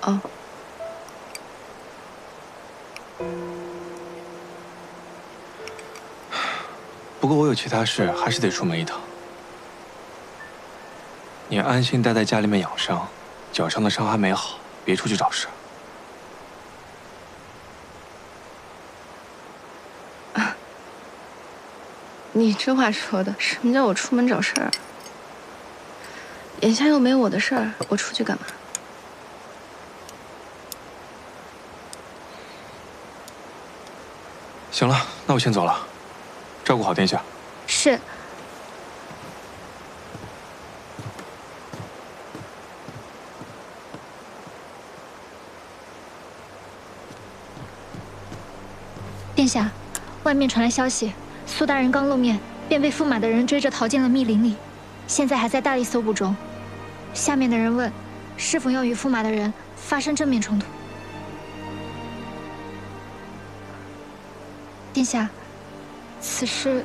哦。不过我有其他事，还是得出门一趟。你安心待在家里面养伤，脚上的伤还没好，别出去找事。你这话说的，什么叫我出门找事儿？眼下又没我的事儿，我出去干嘛？行了，那我先走了，照顾好殿下。是。殿下，外面传来消息，苏大人刚露面，便被驸马的人追着逃进了密林里，现在还在大力搜捕中。下面的人问，是否要与驸马的人发生正面冲突？殿下，此事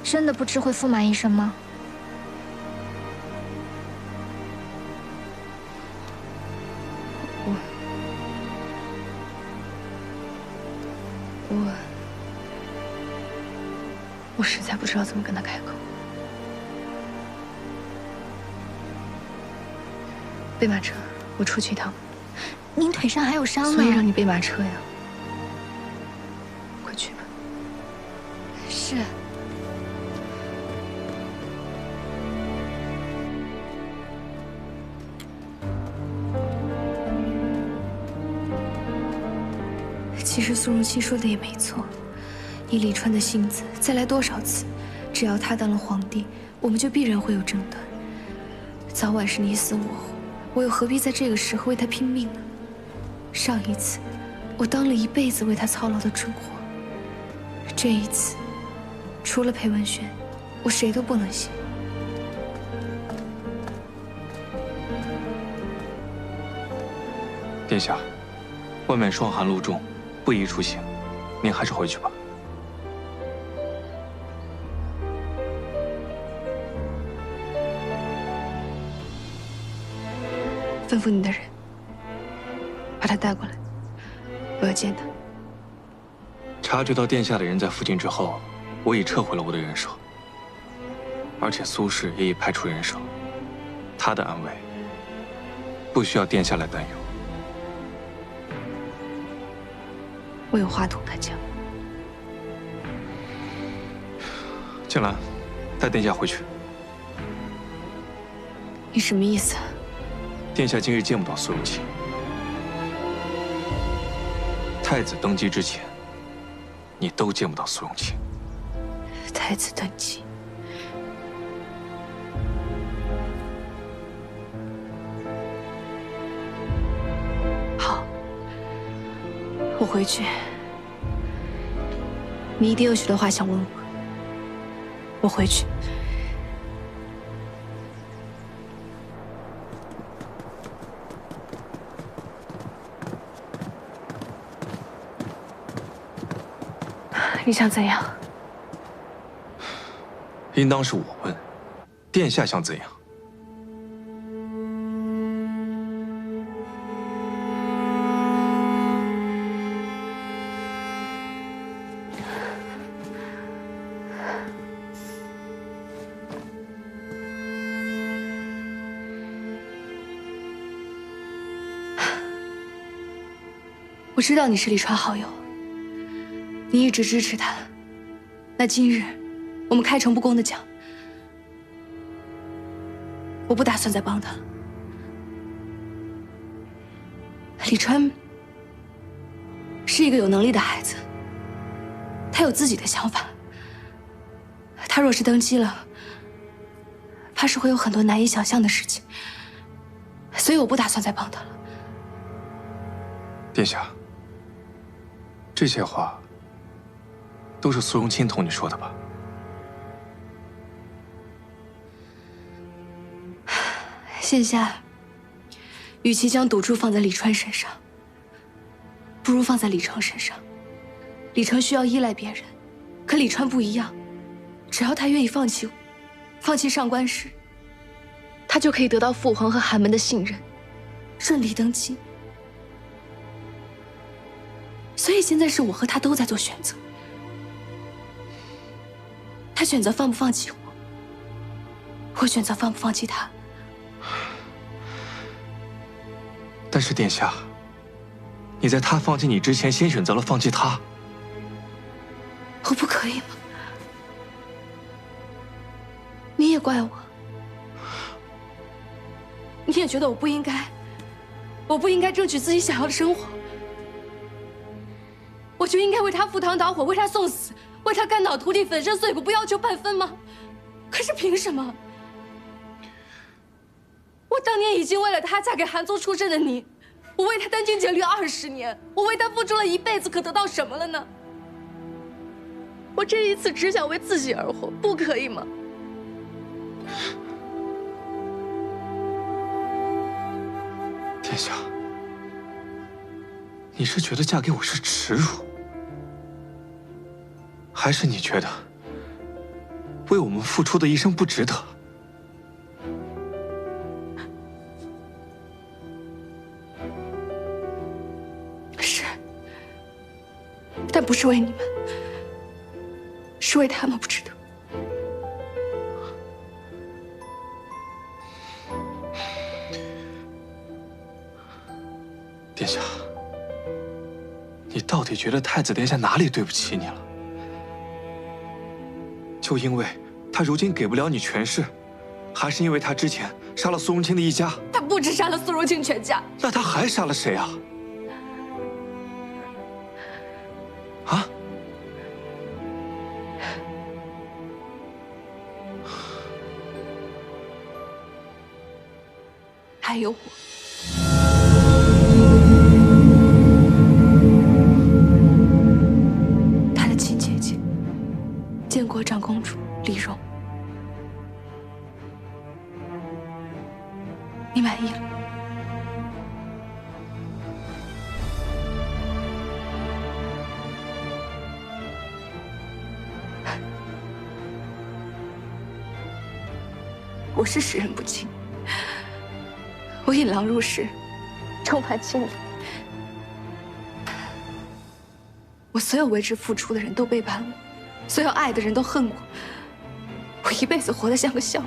真的不知会驸马一声吗？我实在不知道怎么跟他开口。备马车，我出去一趟。您腿上还有伤呢，所以让你备马车呀。快去吧。是。其实苏荣清说的也没错。以李川的性子，再来多少次，只要他当了皇帝，我们就必然会有争端。早晚是你死我活，我又何必在这个时候为他拼命呢？上一次，我当了一辈子为他操劳的蠢货。这一次，除了裴文轩，我谁都不能信。殿下，外面霜寒露重，不宜出行，您还是回去吧。吩咐你的人把他带过来，我要见他。察觉到殿下的人在附近之后，我已撤回了我的人手，而且苏氏也已派出人手，他的安危不需要殿下来担忧。我有话同他讲。静兰，带殿下回去。你什么意思？殿下今日见不到苏荣清。太子登基之前，你都见不到苏荣清。太子登基，好，我回去。你一定有许多话想问我，我回去。你想怎样？应当是我问，殿下想怎样？我知道你是李川好友，你一直支持他。那今日我们开诚布公的讲，我不打算再帮他了。李川是一个有能力的孩子，他有自己的想法。他若是登基了，怕是会有很多难以想象的事情，所以我不打算再帮他了。殿下，这些话都是苏荣清同你说的吧？现下，与其将赌注放在李川身上，不如放在李成身上。李成需要依赖别人，可李川不一样，只要他愿意放弃我，放弃上官氏，他就可以得到父皇和寒门的信任，顺利登基。所以现在是我和他都在做选择。他选择放不放弃我，我选择放不放弃他。但是殿下，你在他放弃你之前，先选择了放弃他。我不可以吗？你也怪我，你也觉得我不应该争取自己想要的生活，我就应该为他赴汤蹈火，为他送死，为他肝脑涂地，粉身碎骨，不要求半分吗？可是凭什么？我当年已经为了他嫁给韩族出身的你，我为他殚精竭虑20年，我为他付出了一辈子，可得到什么了呢？我这一次只想为自己而活，不可以吗？殿下，你是觉得嫁给我是耻辱，还是你觉得为我们付出的一生不值得？是，但不是为你们，是为他们不值得。殿下，你到底觉得太子殿下哪里对不起你了？就因为他如今给不了你权势，还是因为他之前杀了苏荣清的一家？他不止杀了苏荣清全家，那他还杀了谁啊？啊？还有我。他的亲姐姐，建国长公主李荣。你满意了？我是识人不清，我引狼入室，众叛亲离。我所有为之付出的人都背叛我，所有爱的人都恨我，我一辈子活得像个笑话。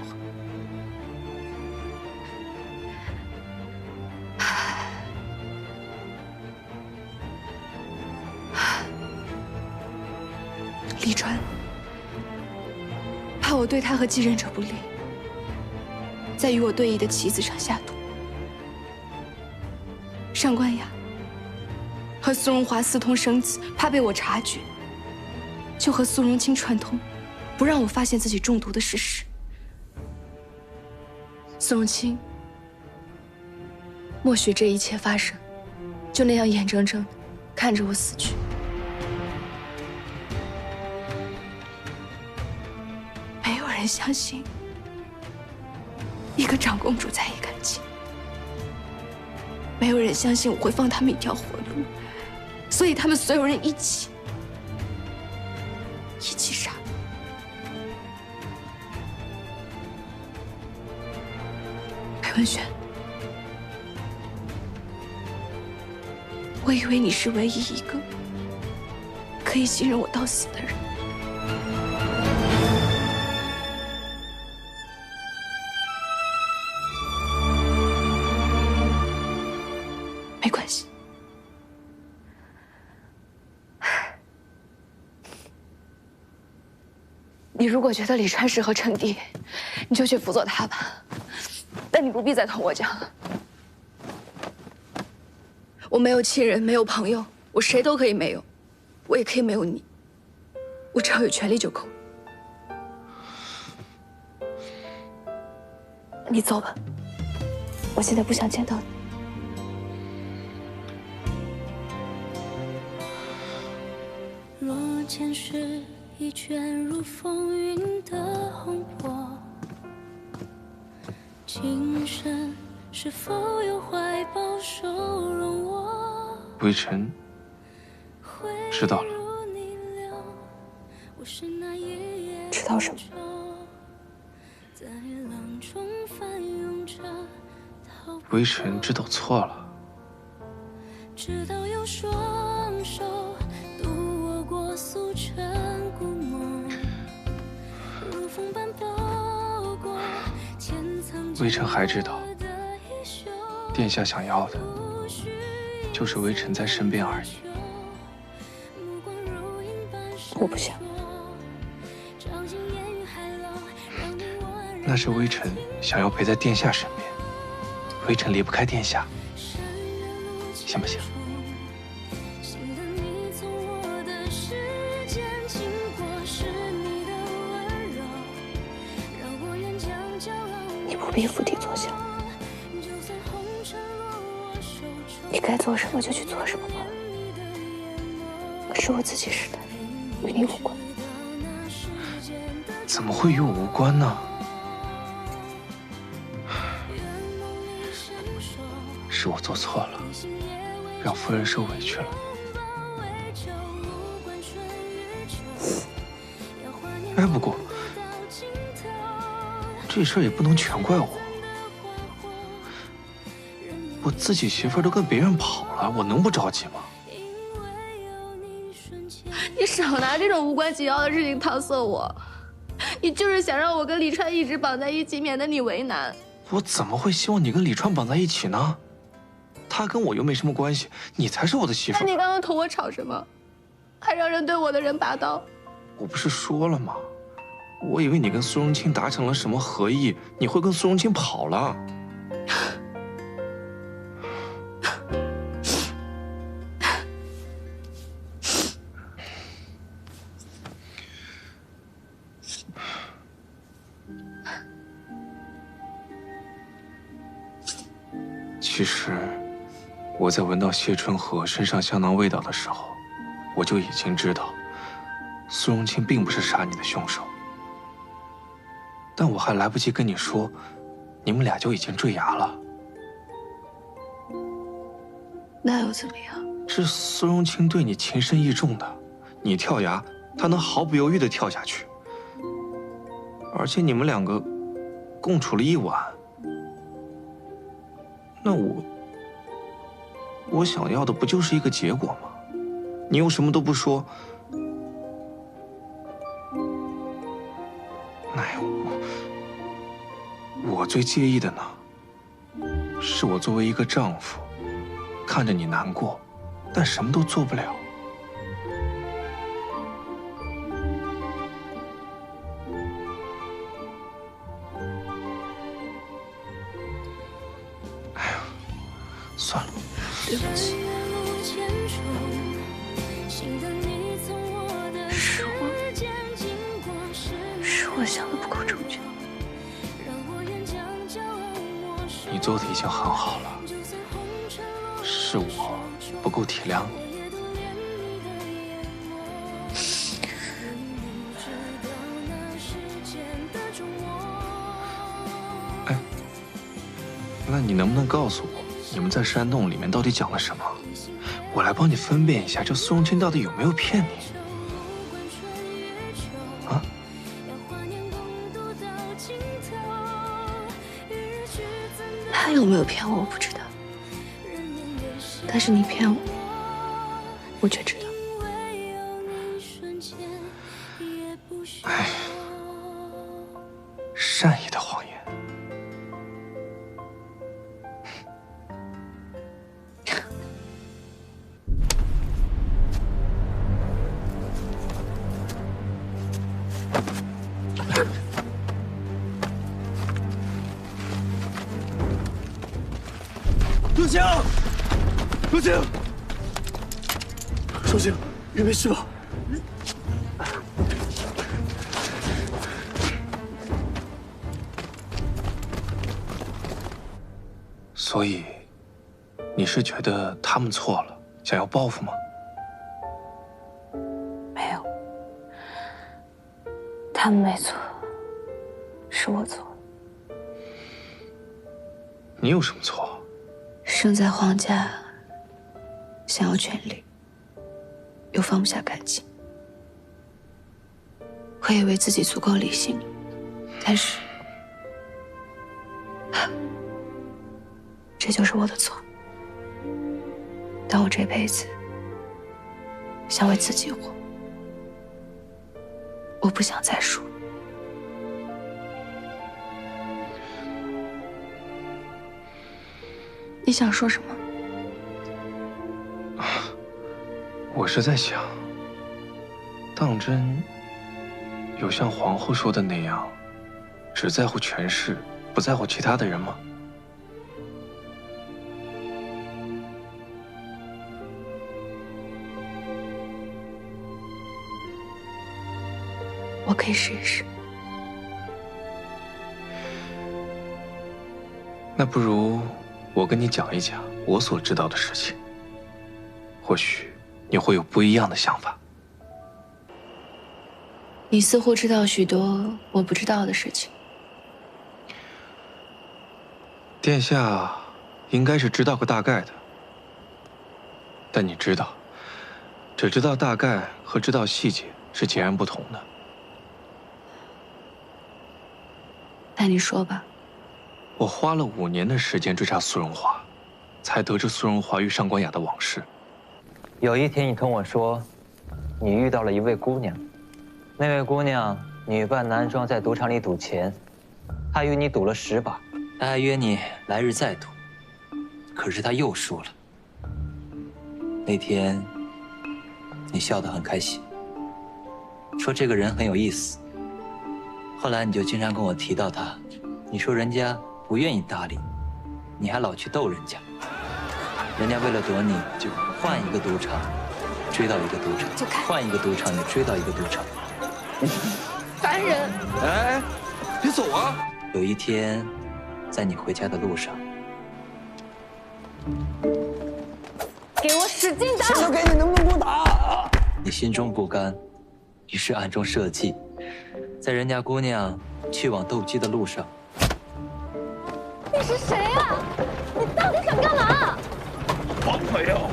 李川怕我对他和继任者不利，在与我对弈的棋子上下毒。上官雅和苏荣华私通生子，怕被我察觉，就和苏荣清串通，不让我发现自己中毒的事实。苏荣清默许这一切发生，就那样眼睁睁地看着我死去。没有人相信一个长公主在意感情，没有人相信我会放他们一条活路，所以他们所有人一起杀。裴文轩，我以为你是唯一一个可以信任我到死的人。没关系，你如果觉得李川适合称帝，你就去辅佐他吧，但你不必再同我讲了。我没有亲人，没有朋友，我谁都可以没有，我也可以没有你，我只要有权利就够了。你走吧，我现在不想见到你。若前世已卷入风云的洪波，今生是否有怀抱收容我？微尘知道了。知道什么？微尘知道错了。直到有双手渡我过素尘故梦，如风般包裹天苍。微尘还知道，殿下想要的就是微尘在身边而已。我不想。那是微尘想要陪在殿下身边，微尘离不开殿下，行不行？你不必伏地作响，你该做什么就去做什么吧。可是我自己时代与你无关。怎么会与我无关呢？是我做错了，让夫人受委屈了。哎，不过这事儿也不能全怪我，我自己媳妇儿都跟别人跑了，我能不着急吗？你少拿这种无关紧要的事情搪塞我，你就是想让我跟李川一直绑在一起，免得你为难。我怎么会希望你跟李川绑在一起呢？他跟我又没什么关系，你才是我的媳妇。那你刚刚同我吵什么？还让人对我的人拔刀。我不是说了吗？我以为你跟苏荣清达成了什么合议，你会跟苏荣清跑了。其实，我在闻到谢春和身上香囊味道的时候，我就已经知道，苏荣清并不是杀你的凶手。但我还来不及跟你说，你们俩就已经坠崖了。那又怎么样？是苏荣清对你情深意重的，你跳崖，他能毫不犹豫地跳下去。而且你们两个共处了一晚，那我想要的不就是一个结果吗？你又什么都不说，哎，我最介意的呢，是我作为一个丈夫，看着你难过，但什么都做不了。哎呀，算了，对不起，是我想的不够周全。你做的已经很好了，是我不够体谅你。哎，那你能不能告诉我，你们在山洞里面到底讲了什么？我来帮你分辨一下，这苏荣清到底有没有骗你？啊？他有没有骗我，我不知道。但是你骗我，我却知道。哎，善意的谎言。陆星，陆星，寿星，你没事吧？所以，你是觉得他们错了，想要报复吗？没有，他们没错，是我错了。你有什么错？生在皇家，想要权力，又放不下感情。我以为自己足够理性，但是，这就是我的错。但我这辈子想为自己活，我不想再输。你想说什么？我是在想，当真有像皇后说的那样，只在乎权势，不在乎其他的人吗？我可以试一试。那不如我跟你讲一讲我所知道的事情，或许你会有不一样的想法。你似乎知道许多我不知道的事情。殿下应该是知道个大概的，但你知道，只知道大概和知道细节是截然不同的。那你说吧。我花了5年的时间追查苏荣华，才得知苏荣华与上官雅的往事。有一天，你同我说，你遇到了一位姑娘，那位姑娘女扮男装在赌场里赌钱，她与你赌了10把，她还约你来日再赌，可是她又输了。那天，你笑得很开心，说这个人很有意思。后来你就经常跟我提到她，你说人家不愿意搭理你，还老去逗人家。人家为了躲你，就换一个赌场，追到一个赌场，换一个赌场，你追到一个赌场。烦人！哎，别走啊！有一天，在你回家的路上，给我使劲打！谁都给你，能不能给我打？你心中不甘，于是暗中设计，在人家姑娘去往斗鸡的路上。你是谁啊？你到底想干嘛？王没有，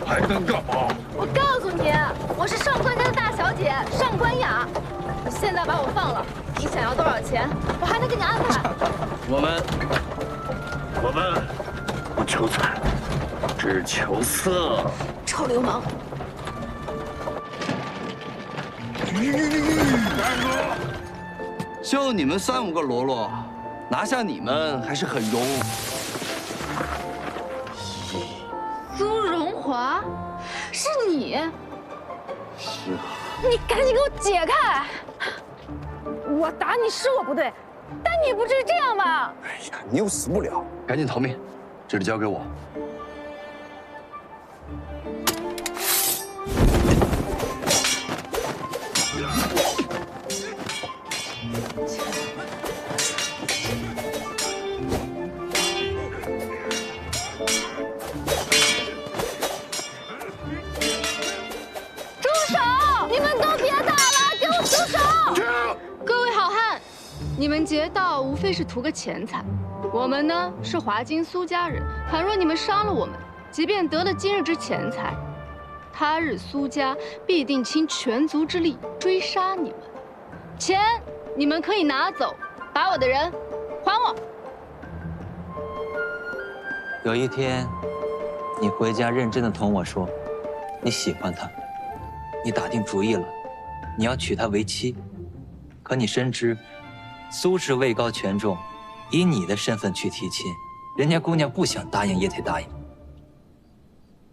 还能干嘛？我告诉你，我是上官家的大小姐上官雅。你现在把我放了，你想要多少钱，我还能给你安排。我们不求财，只求色。臭流氓！就你们3、5个喽啰，拿下你们还是很容易。苏荣华，是你？是啊。你赶紧给我解开！我打你是我不对，但你不至于这样吧？哎呀，你又死不了，赶紧逃命！这里交给我。你们劫道无非是图个钱财，我们呢是华金苏家人。倘若你们伤了我们，即便得了今日之钱财，他日苏家必定倾全族之力追杀你们。钱你们可以拿走，把我的人还我。有一天，你回家认真的同我说，你喜欢他，你打定主意了，你要娶她为妻。可你深知，苏氏位高权重，以你的身份去提亲，人家姑娘不想答应也得答应。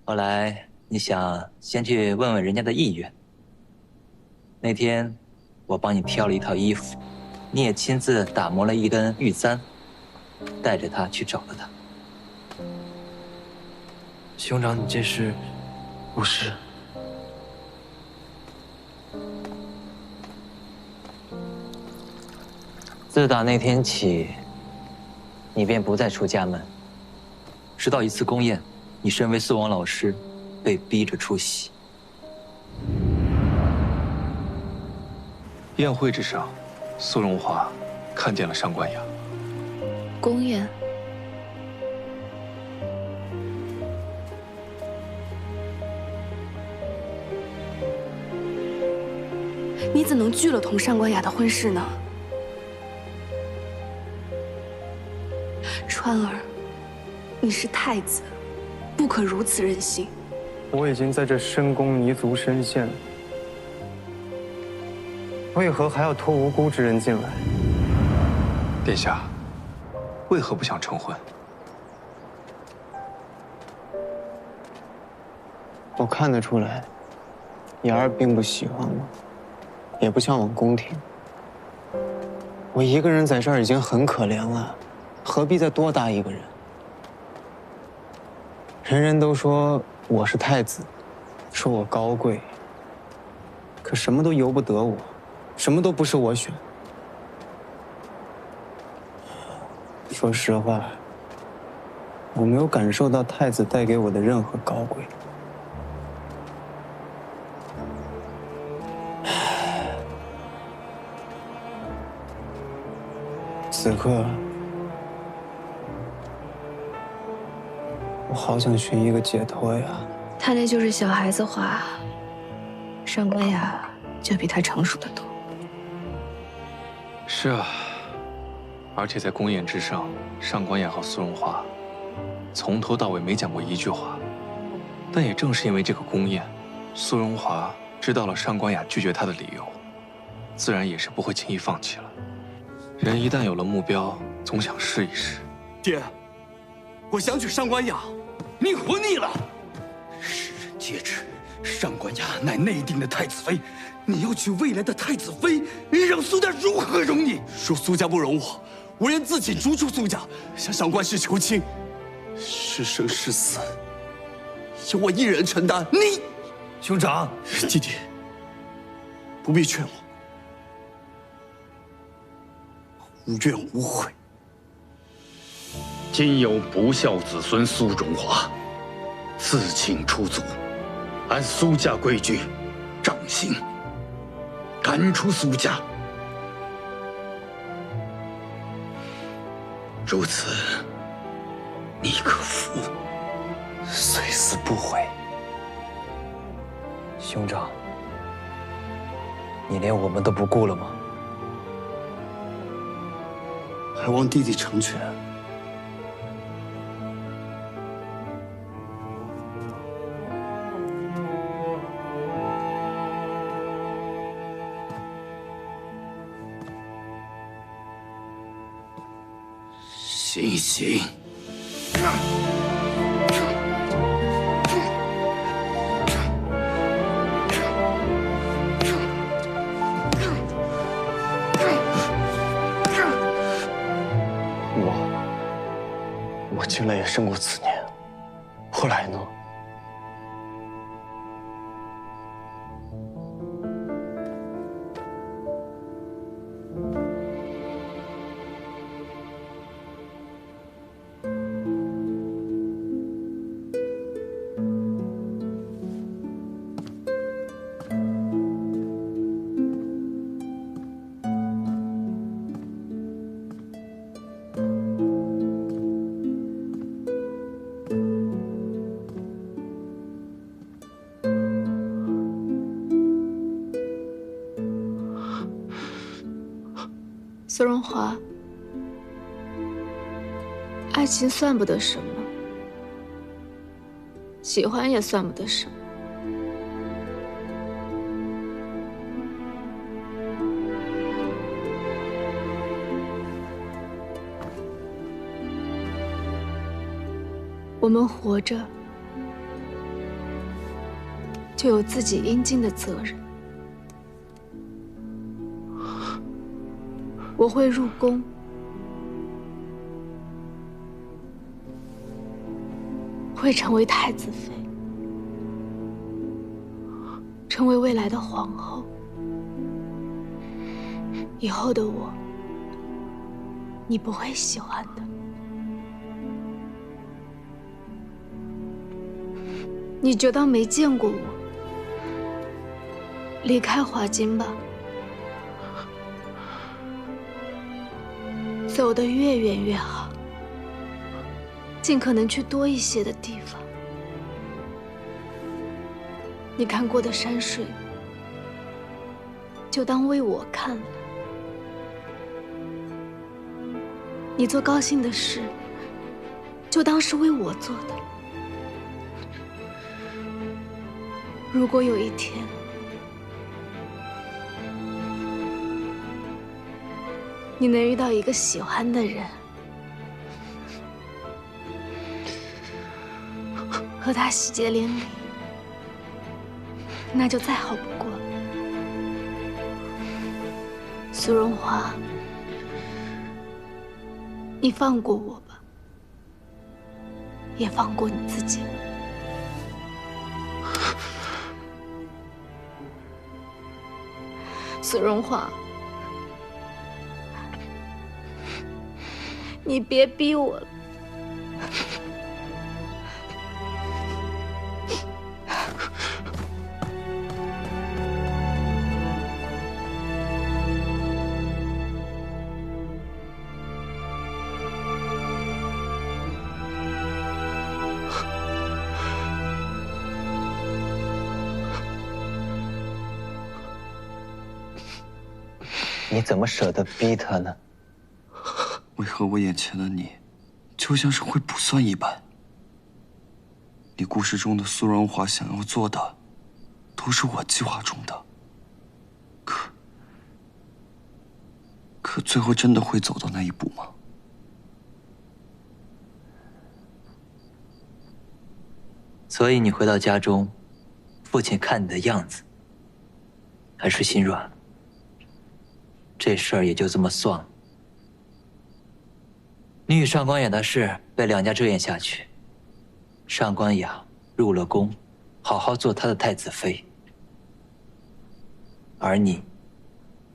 后来你想先去问问人家的意愿。那天，我帮你挑了一套衣服，你也亲自打磨了一根玉簪，带着她去找了她。兄长，你这是？不是。自打那天起，你便不再出家门。直到一次宫宴，你身为苏王老师，被逼着出席。宴会之上，苏荣华看见了上官雅。宫宴。你怎能拒了同上官雅的婚事呢？川儿，你是太子，不可如此任性。我已经在这深宫泥足深陷了，为何还要拖无辜之人进来？殿下，为何不想成婚？我看得出来，雅儿并不喜欢我，也不向往宫廷。我一个人在这儿已经很可怜了，何必再多搭一个人？人人都说我是太子，说我高贵，可什么都由不得我，什么都不是我选。说实话，我没有感受到太子带给我的任何高贵。此刻，我好想寻一个解脱呀！他那就是小孩子话，上官雅就比他成熟得多。是啊，而且在宫宴之上，上官雅和苏荣华从头到尾没讲过一句话。但也正是因为这个宫宴，苏荣华知道了上官雅拒绝他的理由，自然也是不会轻易放弃了。人一旦有了目标，总想试一试。爹，我想娶上官雅，你活腻了。世人皆知，上官雅乃内定的太子妃，你要娶未来的太子妃，让苏家如何容你？说苏家不容我，我愿自请逐出苏家，向上官氏求亲。是生是死，由我一人承担。你，兄长，弟弟，不必劝我。无怨无悔。今有不孝子孙苏荣华，自请出族，按苏家规矩，杖刑，赶出苏家。如此，你可服？虽死不悔。兄长，你连我们都不顾了吗？还望弟弟成全。行行。我进来也生过此念，后来呢？苏荣华，爱情算不得什么，喜欢也算不得什么。我们活着，就有自己应尽的责任。我会入宫，会成为太子妃，成为未来的皇后。以后的我，你不会喜欢的。你就当没见过我，离开华京吧。走得越远越好，尽可能去多一些的地方。你看过的山水，就当为我看了；你做高兴的事，就当是为我做的。如果有一天，你能遇到一个喜欢的人，和他喜结连理，那就再好不过了。苏荣华，你放过我吧，也放过你自己。苏荣华，你别逼我了。你怎么舍得逼他呢？为何我眼前的你，就像是会卜算一般？你故事中的苏荣华想要做的，都是我计划中的。可最后真的会走到那一步吗？所以你回到家中，父亲看你的样子，还是心软。这事儿也就这么算了。你与上官雅的事被两家遮掩下去，上官雅入了宫，好好做她的太子妃，而你，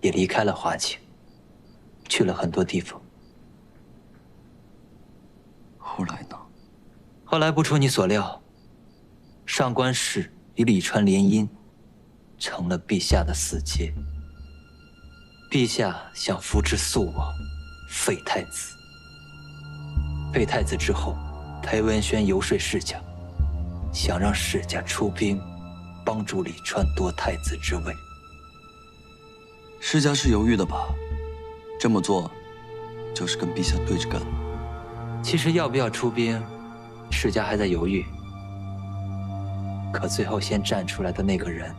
也离开了华清，去了很多地方。后来呢？后来不出你所料，上官氏与李川联姻，成了陛下的死结。陛下想扶持肃王，废太子。废太子之后，裴文轩游说世家，想让世家出兵，帮助李川夺太子之位。世家是犹豫的吧？这么做，就是跟陛下对着干。其实要不要出兵，世家还在犹豫。可最后先站出来的那个人，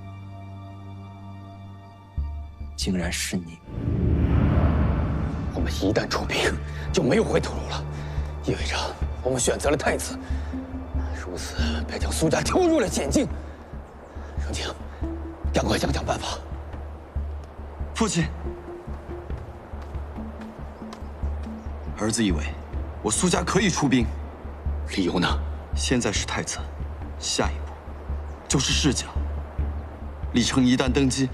竟然是你。我们一旦出兵，就没有回头路了，意味着我们选择了太子，如此便将苏家丢入了险境。荣景，赶快想想办法。父亲，儿子以为我苏家可以出兵，理由呢？现在是太子，下一步就是世家。李成一旦登基，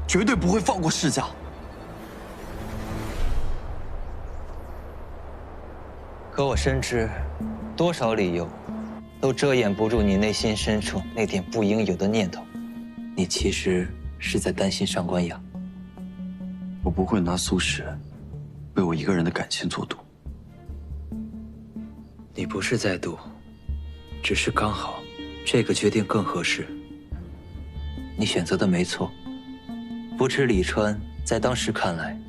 绝对不会放过世家。可我深知，多少理由都遮掩不住你内心深处那点不应有的念头。你其实是在担心上官雅。我不会拿苏轼为我一个人的感情做赌。你不是在赌，只是刚好这个决定更合适。你选择的没错，扶持李川，在当时看来，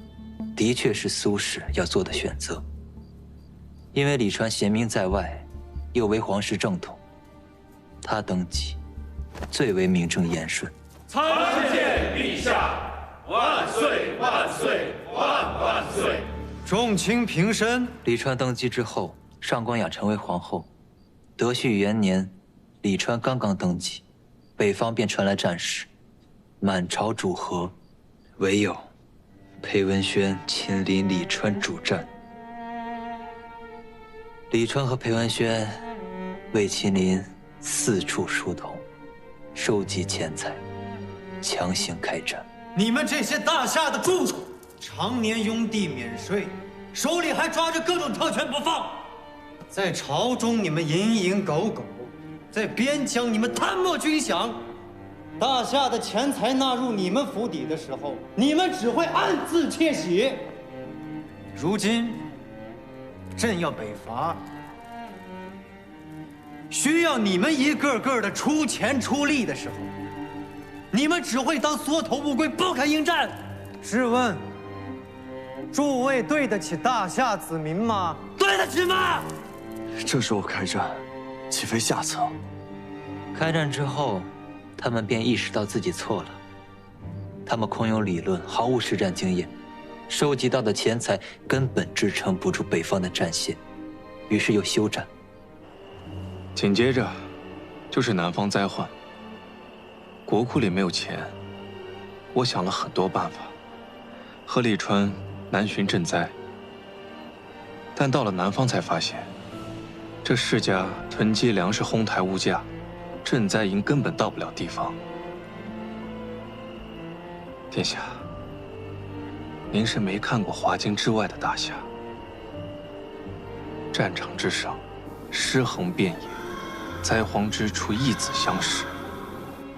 的确是苏轼要做的选择。因为李川贤名在外，又为皇室正统，他登基最为名正言顺。参见陛下，万岁万岁万万岁！众卿平身。李川登基之后，上官雅成为皇后。德绪元年，李川刚刚登基，北方便传来战事，满朝主和，唯有裴文轩亲临李川主战。李川和裴文轩为秦林四处疏通，收集钱财，强行开战。你们这些大夏的蛀虫，常年拥地免税，手里还抓着各种特权不放。在朝中你们蝇营狗苟，在边疆你们贪墨军饷。大夏的钱财纳入你们府邸的时候，你们只会暗自窃喜。如今朕要北伐，需要你们一个个的出钱出力的时候，你们只会当缩头乌龟，不肯应战。试问，诸位对得起大夏子民吗？对得起吗？这时候开战，岂非下策？开战之后，他们便意识到自己错了。他们空有理论，毫无实战经验，收集到的钱财根本支撑不住北方的战线，于是又休战。紧接着，就是南方灾患。国库里没有钱，我想了很多办法，和李川南巡赈灾。但到了南方才发现，这世家囤积粮食哄抬物价，赈灾营根本到不了地方。殿下，您是没看过华京之外的大夏，战场之上，尸横遍野，灾荒之处义子相视，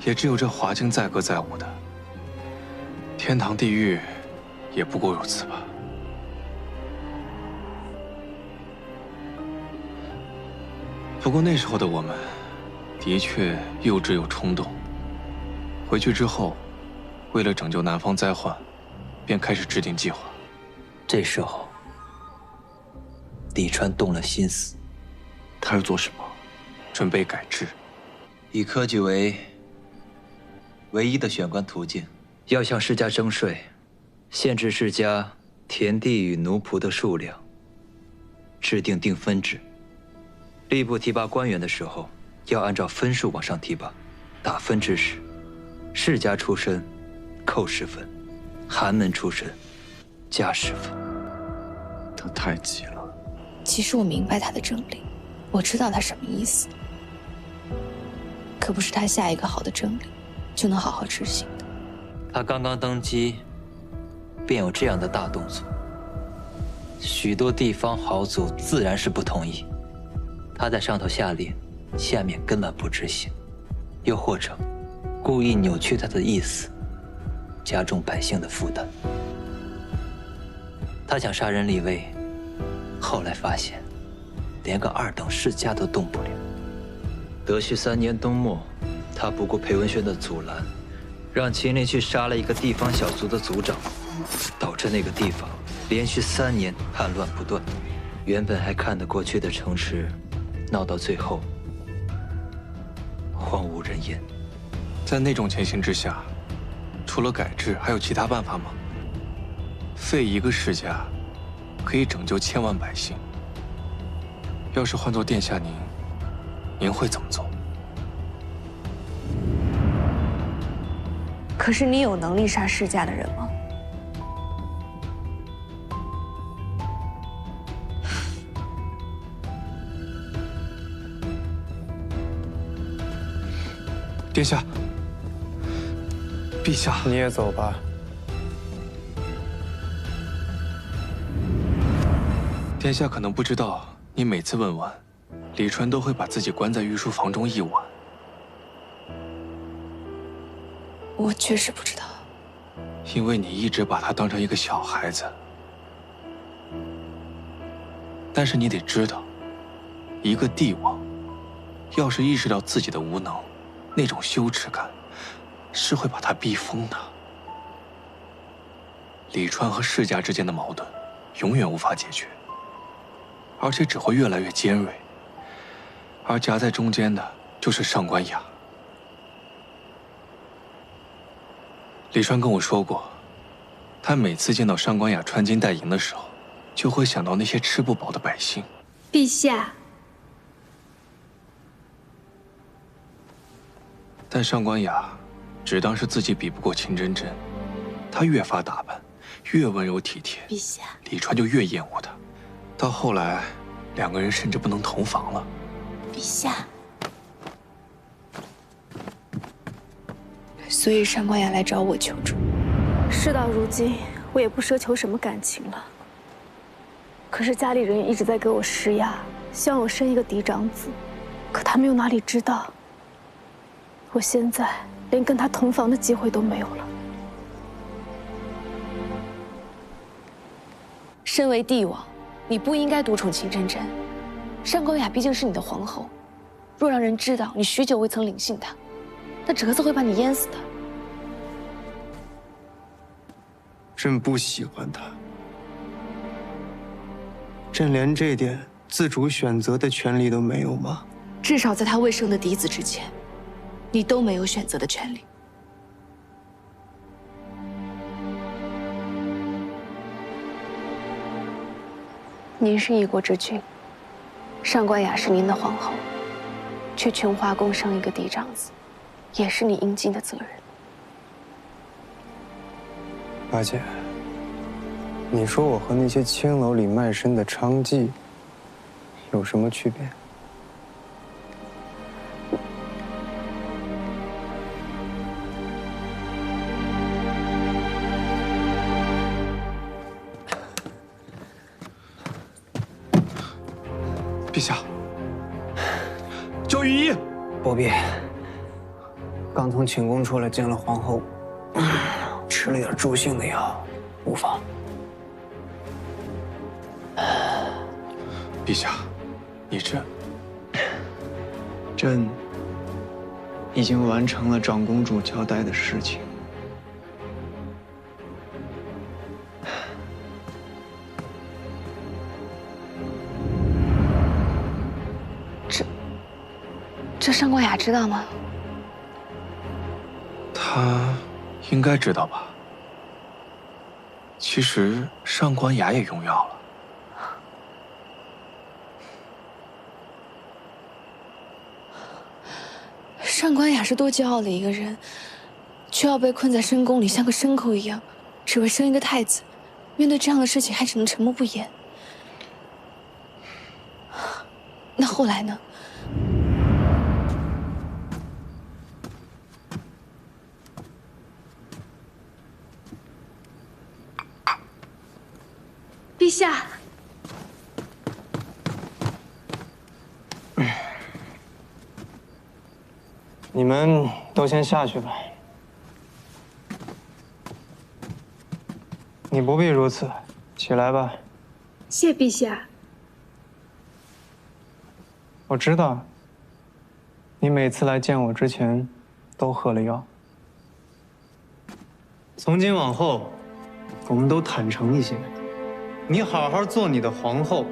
也只有这华京载歌载舞的，天堂地狱也不过如此吧。不过那时候的我们，的确幼稚又冲动。回去之后，为了拯救南方灾患，便开始制定计划。这时候，李川动了心思。他要做什么？准备改制，以科举为唯一的选官途径，要向世家征税，限制世家田地与奴仆的数量，制定定分制。吏部提拔官员的时候，要按照分数往上提拔。打分制时，世家出身扣10分，寒门出身加10分。他太急了。其实我明白他的政令，我知道他什么意思。可不是他下一个好的政令就能好好执行的。他刚刚登基，便有这样的大动作，许多地方豪族自然是不同意。他在上头下令，下面根本不执行，又或者故意扭曲他的意思，加重百姓的负担。他想杀人立威，后来发现连个2等世家都动不了。德绪3年冬末，他不顾裴文轩的阻拦，让秦岭去杀了一个地方小族的族长，导致那个地方连续3年叛乱不断。原本还看得过去的城池，闹到最后荒无人烟。在那种情形之下，除了改制，还有其他办法吗？废一个世家，可以拯救千万百姓。要是换做殿下您会怎么做？可是你有能力杀世家的人吗？殿下，陛下，你也走吧。殿下可能不知道，你每次问完，李川都会把自己关在御书房中一晚。我确实不知道。因为你一直把他当成一个小孩子。但是你得知道，一个帝王，要是意识到自己的无能，那种羞耻感，是会把他逼疯的。李川和世家之间的矛盾，永远无法解决，而且只会越来越尖锐。而夹在中间的，就是上官雅。李川跟我说过，他每次见到上官雅穿金戴银的时候，就会想到那些吃不饱的百姓。陛下，但上官雅只当是自己比不过秦真真，她越发打扮，越温柔体贴，陛下，李川就越厌恶她。到后来，2个人甚至不能同房了。陛下。所以上官雅来找我求助。事到如今，我也不奢求什么感情了。可是家里人也一直在给我施压，希望我生一个嫡长子。可他们又哪里知道，我现在连跟他同房的机会都没有了。身为帝王，你不应该独宠秦真真。上官雅毕竟是你的皇后，若让人知道你许久未曾领幸她，那折子会把你淹死的。朕不喜欢他，朕连这点自主选择的权利都没有吗？至少在他未生的嫡子之前，你都没有选择的权利。您是一国之君，上官雅是您的皇后，去琼华宫生一个嫡长子，也是你应尽的责任。八姐，你说我和那些青楼里卖身的娼妓有什么区别？陛下，焦云衣，不必。刚从寝宫出来，见了皇后，吃了点助兴的药，无妨。陛下，你这……朕已经完成了长公主交代的事情。这上官雅知道吗？他应该知道吧。其实上官雅也用药了。上官雅是多骄傲的一个人，却要被困在深宫里，像个牲口一样，只为生一个太子。面对这样的事情，还只能沉默不言。那后来呢？陛下，你们都先下去吧。你不必如此，起来吧。谢陛下。我知道，你每次来见我之前，都喝了药。从今往后，我们都坦诚一些。你好好做你的皇后，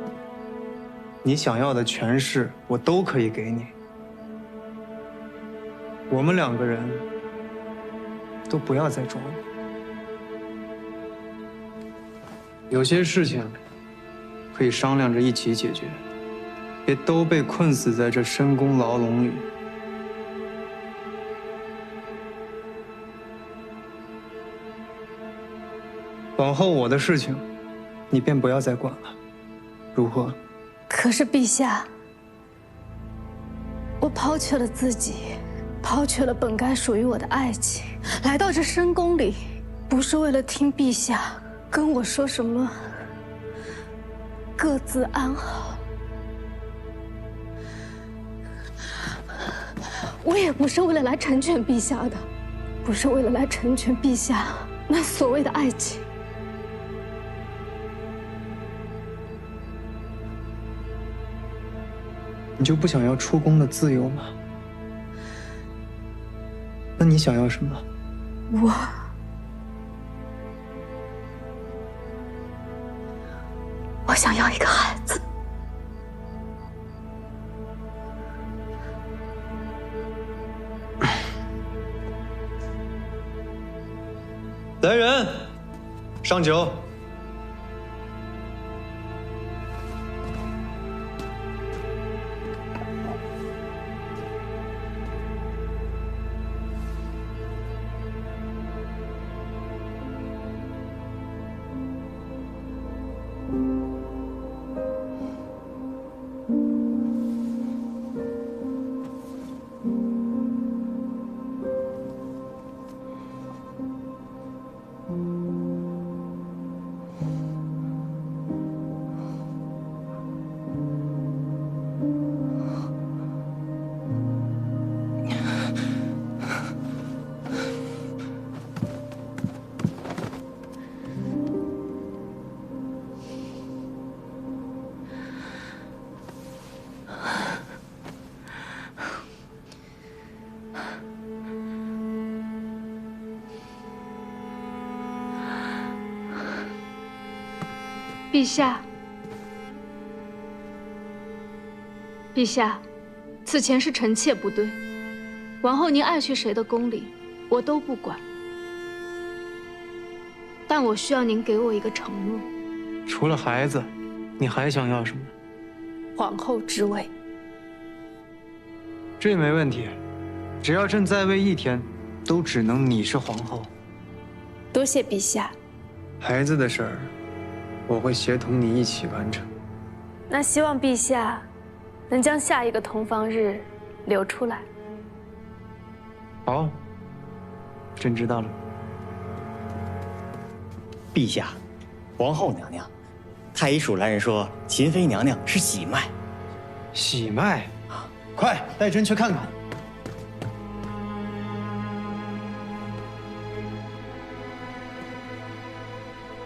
你想要的权势我都可以给你。我们两个人都不要再装了。有些事情可以商量着一起解决，别都被困死在这深宫牢笼里。往后我的事情，你便不要再管了，如何？可是陛下，我抛却了自己，抛却了本该属于我的爱情，来到这深宫里，不是为了听陛下跟我说什么各自安好，我也不是为了来成全陛下的，不是为了来成全陛下那所谓的爱情。你就不想要出宫的自由吗？那你想要什么？我想要一个孩子。来人，上酒。陛下，陛下，此前是臣妾不对，往后您爱去谁的宫里，我都不管。但我需要您给我一个承诺。除了孩子，你还想要什么？皇后之位。这没问题，只要朕在位一天，都只能你是皇后。多谢陛下。孩子的事儿，我会协同你一起完成。那希望陛下能将下一个同房日留出来。好，朕知道了。陛下，皇后娘娘，太医署来人说秦妃娘娘是喜脉。喜脉？快带朕去看看。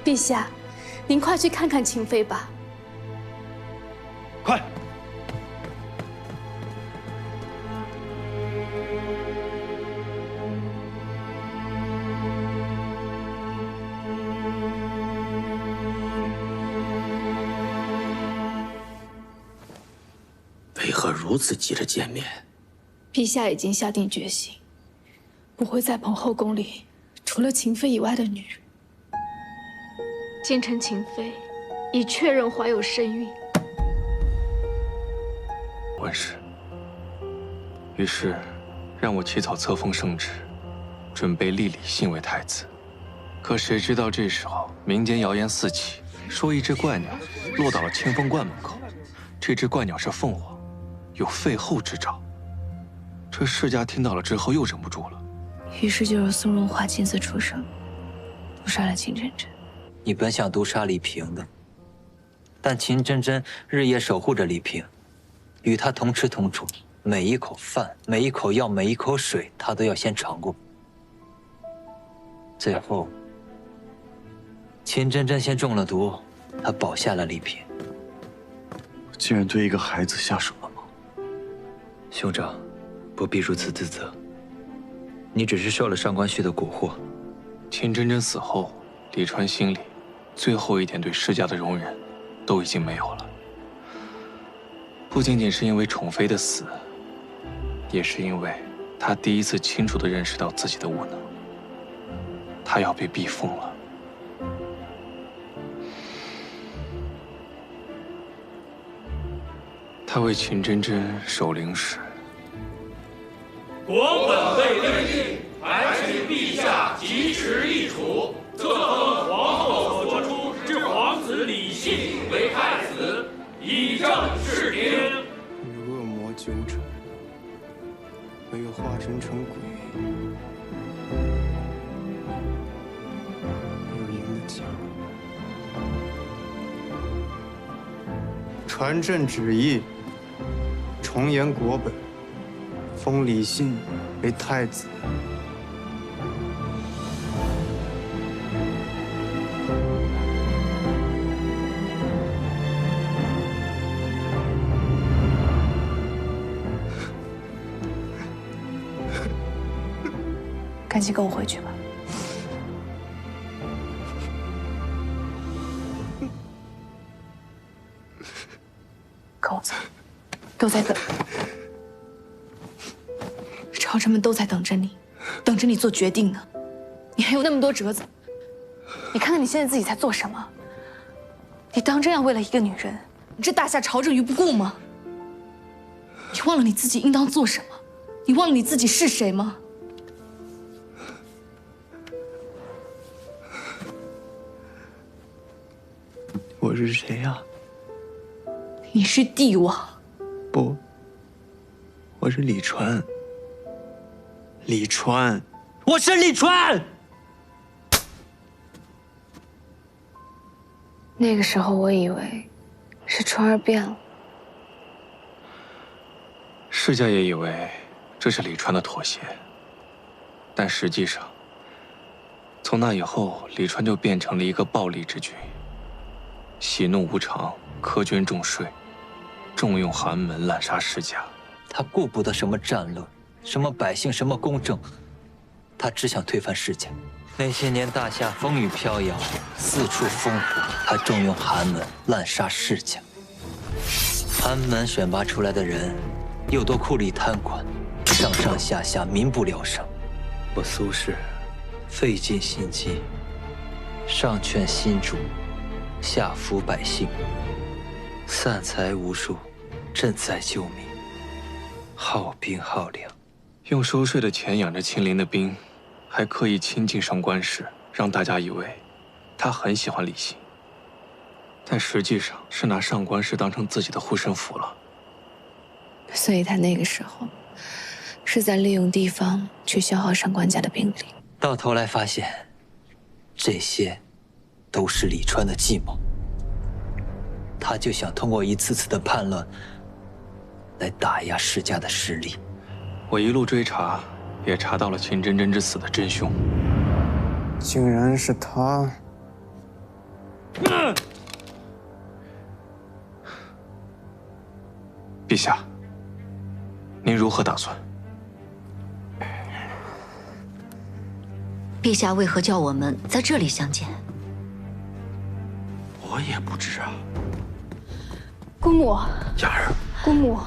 陛下，您快去看看秦妃吧。快！为何如此急着见面？陛下已经下定决心，不会再捧后宫里除了秦妃以外的女人。京城秦妃已确认怀有身孕。文氏，于是让我起草册封圣旨，准备立李信为太子。可谁知道这时候民间谣言四起，说一只怪鸟落到了清风观门口，这只怪鸟是凤凰，有废后之兆。这世家听到了之后又忍不住了，于是就由宋荣华亲自出手，毒杀了秦真真。你本想毒杀李萍的，但秦真真日夜守护着李萍，与她同吃同住，每一口饭、每一口药、每一口水，她都要先尝过。最后，秦真真先中了毒，她保下了李萍。我竟然对一个孩子下手了吗？兄长，不必如此自责。你只是受了上官旭的蛊惑，秦真真死后，李川心里最后一点对世家的容忍都已经没有了。不仅仅是因为宠妃的死，也是因为他第一次清楚地认识到自己的无能。他要被逼疯了。他为秦真真守灵时，国本未立，还请陛下及时议处，册封皇后所出之皇子李信为太子，以正视听。与恶魔纠缠，我又化身成鬼，又赢了奖。传朕旨意，重言国本，封李信为太子。赶紧跟我回去吧。跟我走，给我在等。朝臣们都在等着你，等着你做决定呢。你还有那么多折子，你看看你现在自己在做什么？你当真要为了一个女人，你置大夏朝政于不顾吗？你忘了你自己应当做什么？你忘了你自己是谁吗？我是谁呀？你是帝王。不，我是李川。李川，我是李川。那个时候我以为是川儿变了，世家也以为这是李川的妥协，但实际上，从那以后，李川就变成了一个暴力之君，喜怒无常，苛捐重税，重用寒门，滥杀世家。他顾不得什么战乱，什么百姓，什么公正，他只想推翻世家。那些年大夏风雨飘摇，四处烽火，他重用寒门，滥杀世家。寒门选拔出来的人，又多酷吏贪官，上上下下民不聊生。我苏轼费尽心机，上劝新主，下抚百姓，散财无数，赈灾救民，耗兵耗粮，用收税的钱养着亲临的兵，还刻意亲近上官氏，让大家以为他很喜欢李信，但实际上是拿上官氏当成自己的护身符了。所以他那个时候是在利用地方去消耗上官家的兵力，到头来发现，这些都是李川的计谋。他就想通过一次次的叛乱，来打压世家的实力。我一路追查，也查到了秦真真之死的真凶，竟然是他。陛下，您如何打算？陛下为何叫我们在这里相见？我也不知啊。姑母，雅儿，姑母，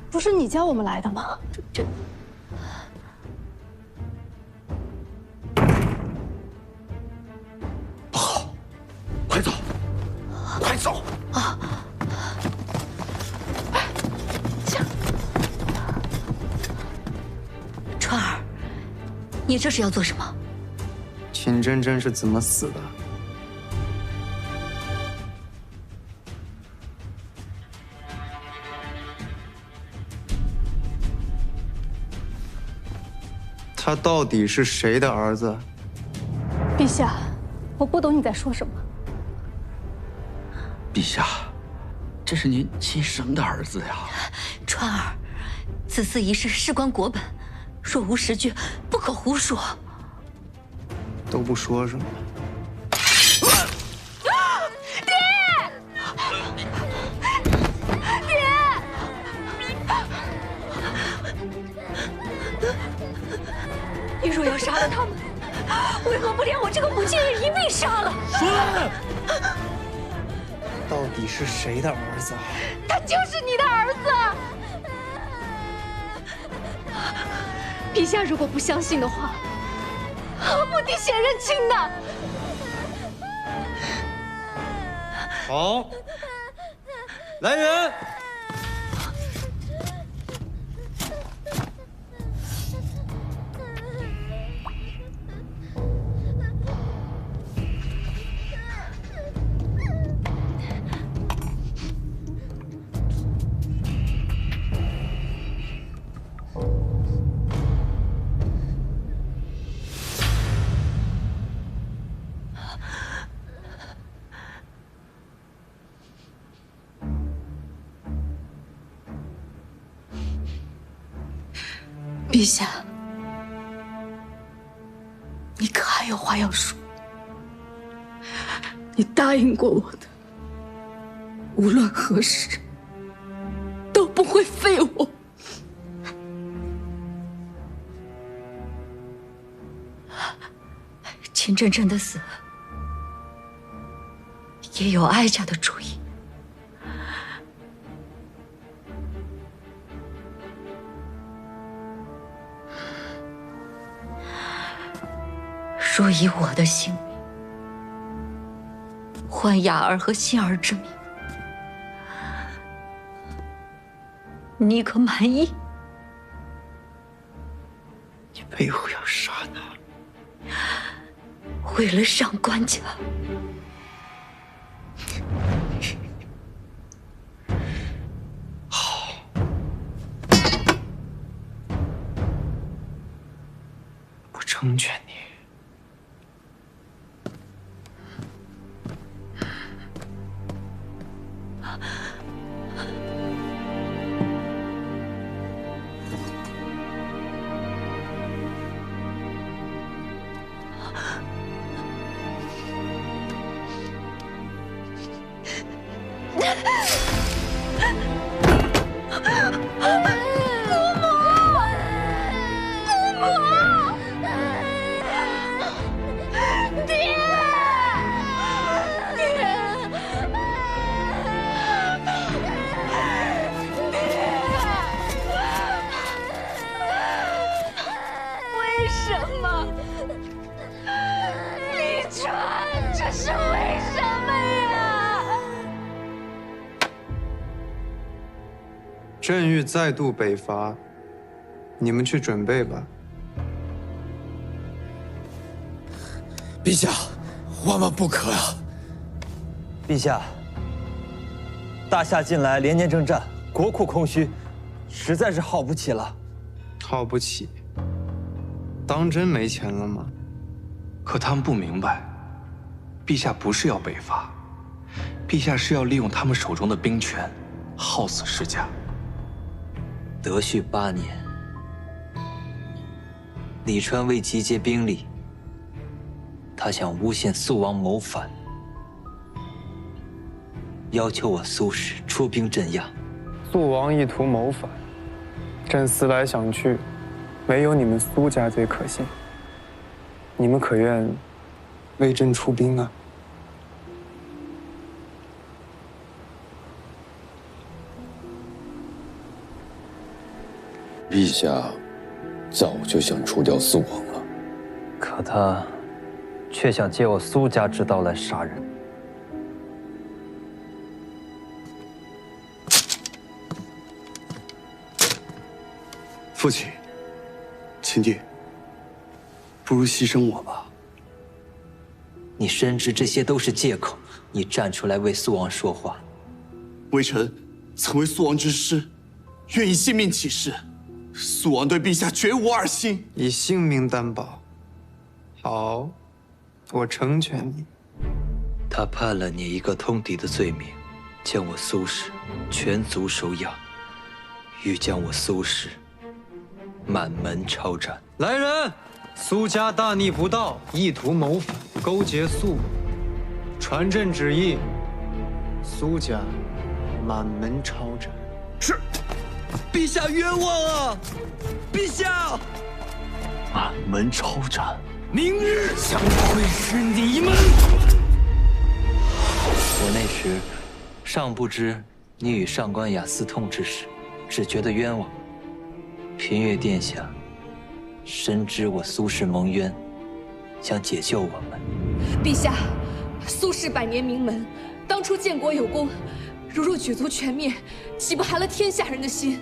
不是你叫我们来的吗？不好，快走，快走！啊！川儿，你这是要做什么？秦真真是怎么死的？他到底是谁的儿子？陛下，我不懂你在说什么。陛下，这是您亲生的儿子呀！川儿，此次一事事关国本，若无实据，不可胡说。都不说什么。你若要杀了他们，为何不连我这个母亲也一并杀了？说，到底是谁的儿子？他就是你的儿子。陛下如果不相信的话，我弟先认亲的。好，来人！陛下，你可还有话要说？你答应过我的，无论何时都不会废我。秦真真的死，也有哀家的主意。若以我的性命换雅儿和馨儿之命，你可满意？你为何要杀他？为了上官家。好，我成全你。为什么？李川，这是为什么呀？朕欲再度北伐，你们去准备吧。陛下，万万不可啊！陛下，大夏近来连年征战，国库空虚，实在是耗不起了。耗不起？当真没钱了吗？可他们不明白，陛下不是要北伐，陛下是要利用他们手中的兵权，耗死世家。德绪8年，李川为集结兵力，他想诬陷肃王谋反，要求我苏氏出兵镇压。肃王意图谋反，朕思来想去，唯有你们苏家最可信。你们可愿为朕出兵啊？陛下早就想除掉肃王了，可他却想借我苏家之刀来杀人。父亲，秦帝，不如牺牲我吧。你深知这些都是借口，你站出来为肃王说话。微臣曾为肃王之师，愿以性命起誓。肃王对陛下绝无二心，以性命担保。好，我成全你。他判了你一个通敌的罪名，将我苏氏全族收养，欲将我苏氏满门抄斩。来人！苏家大逆不道，意图谋反，勾结肃王，传朕旨意，苏家满门抄斩。是，陛下冤枉啊！陛下，满门抄斩，明日将会是你们。我那时尚不知你与上官雅私通之事，只觉得冤枉。平越殿下深知我苏氏蒙冤，想解救我们。陛下，苏氏百年名门，当初建国有功，如若举族全灭，岂不寒了天下人的心？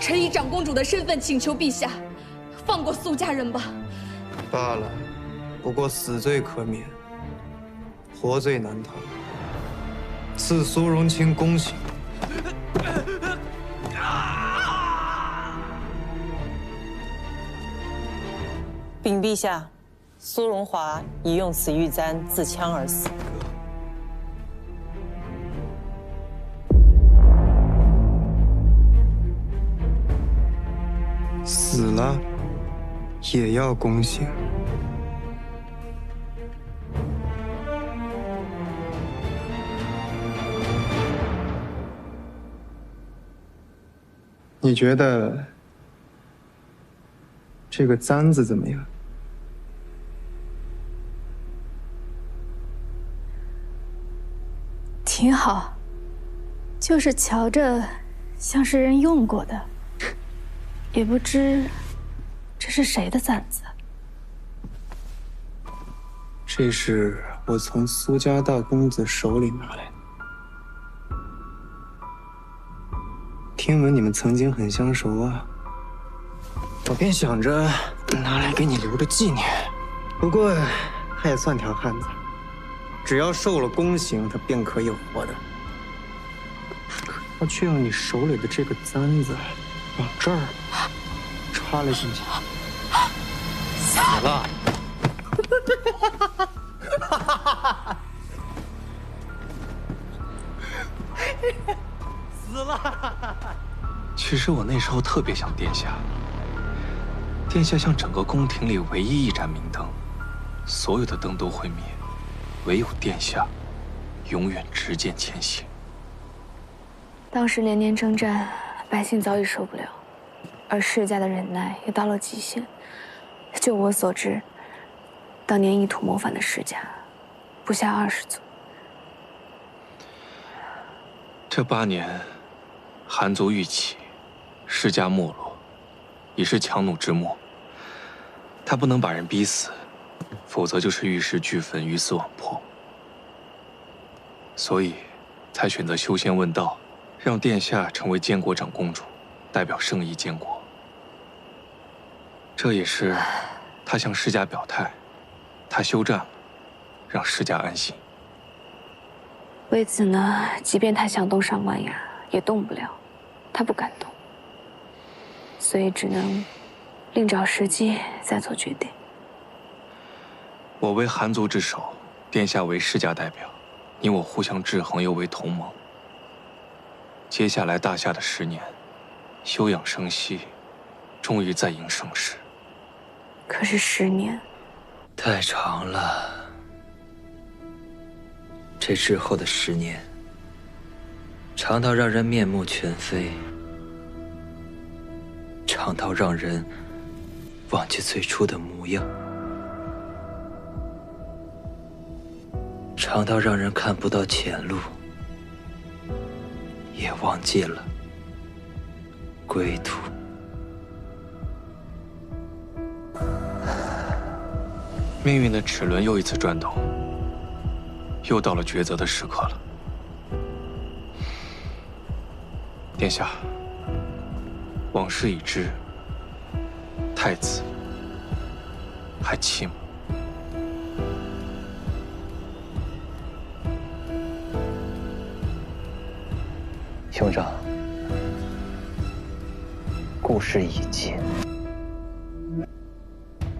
臣以长公主的身份请求陛下，放过苏家人吧。罢了，不过死罪可免，活罪难逃。赐苏荣清宫刑。禀陛下，苏荣华已用此玉簪自枪而死。死了，也要宫刑。你觉得这个簪子怎么样？挺好，就是瞧着像是人用过的，也不知这是谁的簪子。这是我从苏家大公子手里拿来的。听闻你们曾经很相熟啊，我便想着拿来给你留着纪念。不过他也算条汉子，只要受了宫刑，他便可以活的。可却用你手里的这个簪子往这儿插了进去，死了。死了！其实我那时候特别想殿下，殿下像整个宫廷里唯一一盏明灯，所有的灯都会灭，唯有殿下永远执剑前行。当时连年征战，百姓早已受不了，而世家的忍耐也到了极限。就我所知，当年意图谋反的世家不下20族。这8年，韩族愈起，世家没落，已是强弩之末。他不能把人逼死，否则就是玉石俱焚，鱼死网破。所以，才选择修仙问道，让殿下成为监国长公主，代表圣意监国。这也是他向世家表态，他休战了，让世家安心。为此呢，即便他想动上官雅，也动不了，他不敢动，所以只能另找时机再做决定。我为韩族之首，殿下为世家代表，你我互相制衡，又为同盟。接下来大夏的10年，休养生息，终于再迎盛世。可是10年太长了。这之后的10年，长到让人面目全非，长到让人忘记最初的模样，长到让人看不到前路，也忘记了归途。命运的齿轮又一次转动。又到了抉择的时刻了，殿下，往事已知，太子还气吗？兄长，故事已尽，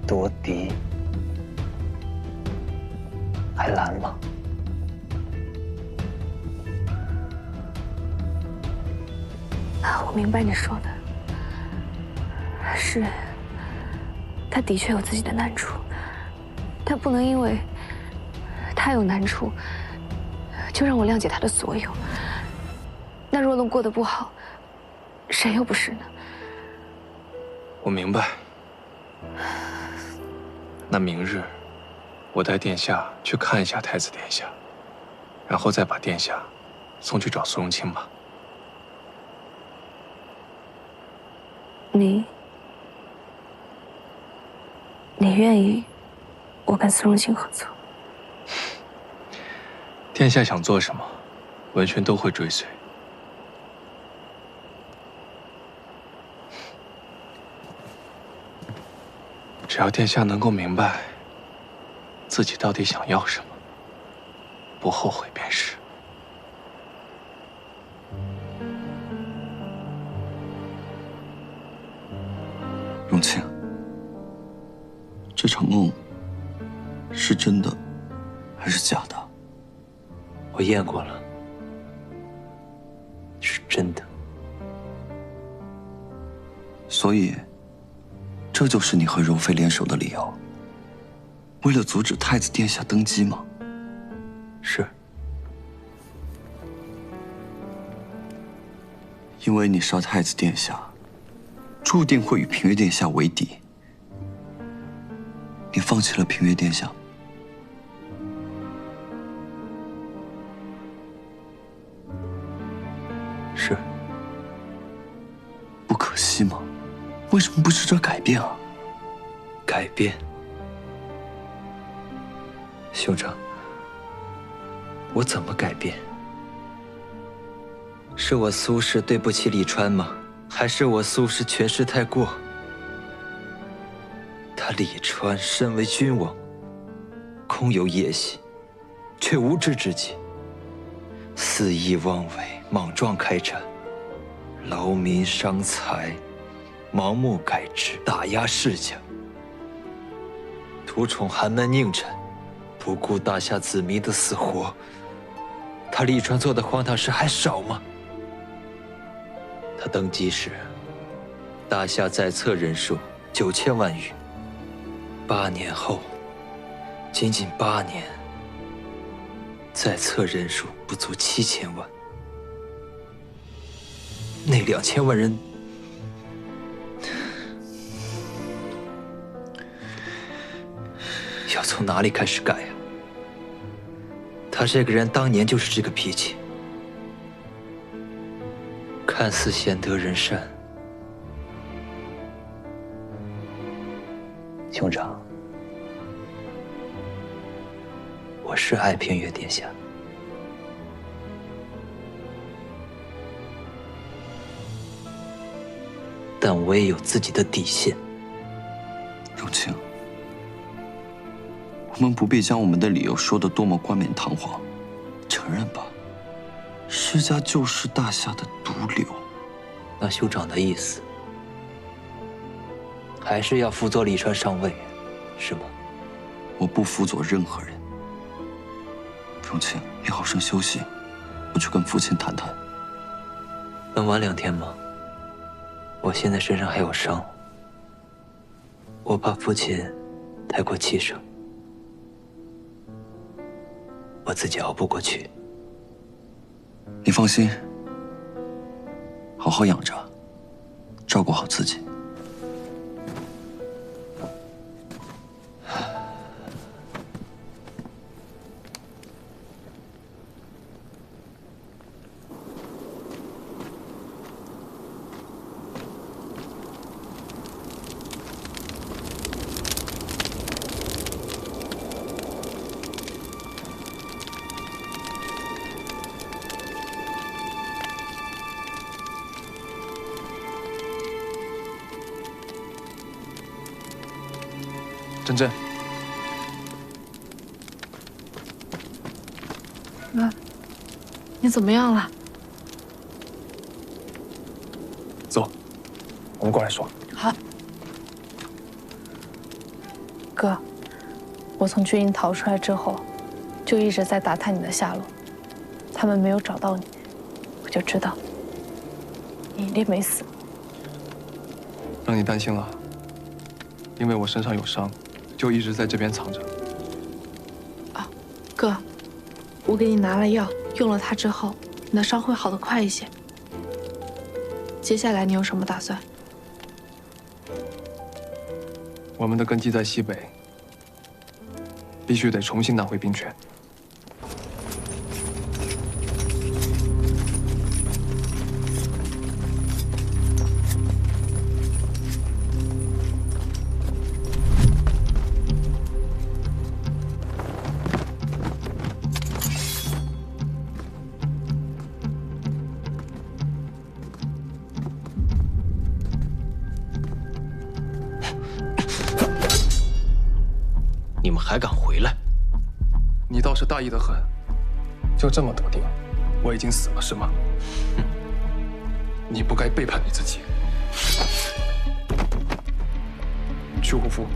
夺嫡还难吗？我明白你说的，是，他的确有自己的难处，但不能因为他有难处，就让我谅解他的所有。那若能过得不好，谁又不是呢？我明白，那明日，我带殿下去看一下太子殿下，然后再把殿下送去找苏荣清吧。你愿意我跟苏荣清合作？殿下想做什么，文轩都会追随。只要殿下能够明白自己到底想要什么，不后悔便是。荣清，这场梦是真的还是假的？我验过了，是真的。所以，这就是你和柔妃联手的理由？为了阻止太子殿下登基吗？是。因为你杀太子殿下，注定会与平月殿下为敌。你放弃了平月殿下？是。不可惜吗？为什么不试着改变啊？改变？兄长，我怎么改变？是我苏氏对不起李川吗？还是我苏氏权势太过？他李川身为君王，空有野心，却无知之极，肆意妄为，莽撞开战，劳民伤财，盲目改制，打压世家，图宠寒门佞臣，不顾大夏子民的死活。他李川做的荒唐事还少吗？他登基时，大夏在册人数9000万余，8年后，仅仅8年，在册人数不足7000万。那2000万人，要从哪里开始改啊？他这个人当年就是这个脾气。看似贤德仁善，兄长，我是爱平月殿下，但我也有自己的底线。荣清，我们不必将我们的理由说得多么冠冕堂皇，承认吧。世家就是大夏的毒瘤。那兄长的意思，还是要辅佐李川上位，是吗？我不辅佐任何人。荣清，你好生休息，我去跟父亲谈谈。能晚2天吗？我现在身上还有伤，我怕父亲太过气盛，我自己熬不过去。你放心，好好养着，照顾好自己。珍珍，哥，你怎么样了？走，我们过来说。好。哥，我从军营逃出来之后，就一直在打探你的下落。他们没有找到你，我就知道你一定没死。让你担心了，因为我身上有伤。就一直在这边藏着。啊，哥，我给你拿了药，用了它之后，你的伤会好得快一些。接下来你有什么打算？我们的根基在西北，必须得重新拿回兵权。你们还敢回来？你倒是大意得很，就这么笃定我已经死了是吗？哼，你不该背叛你自己。去虎符。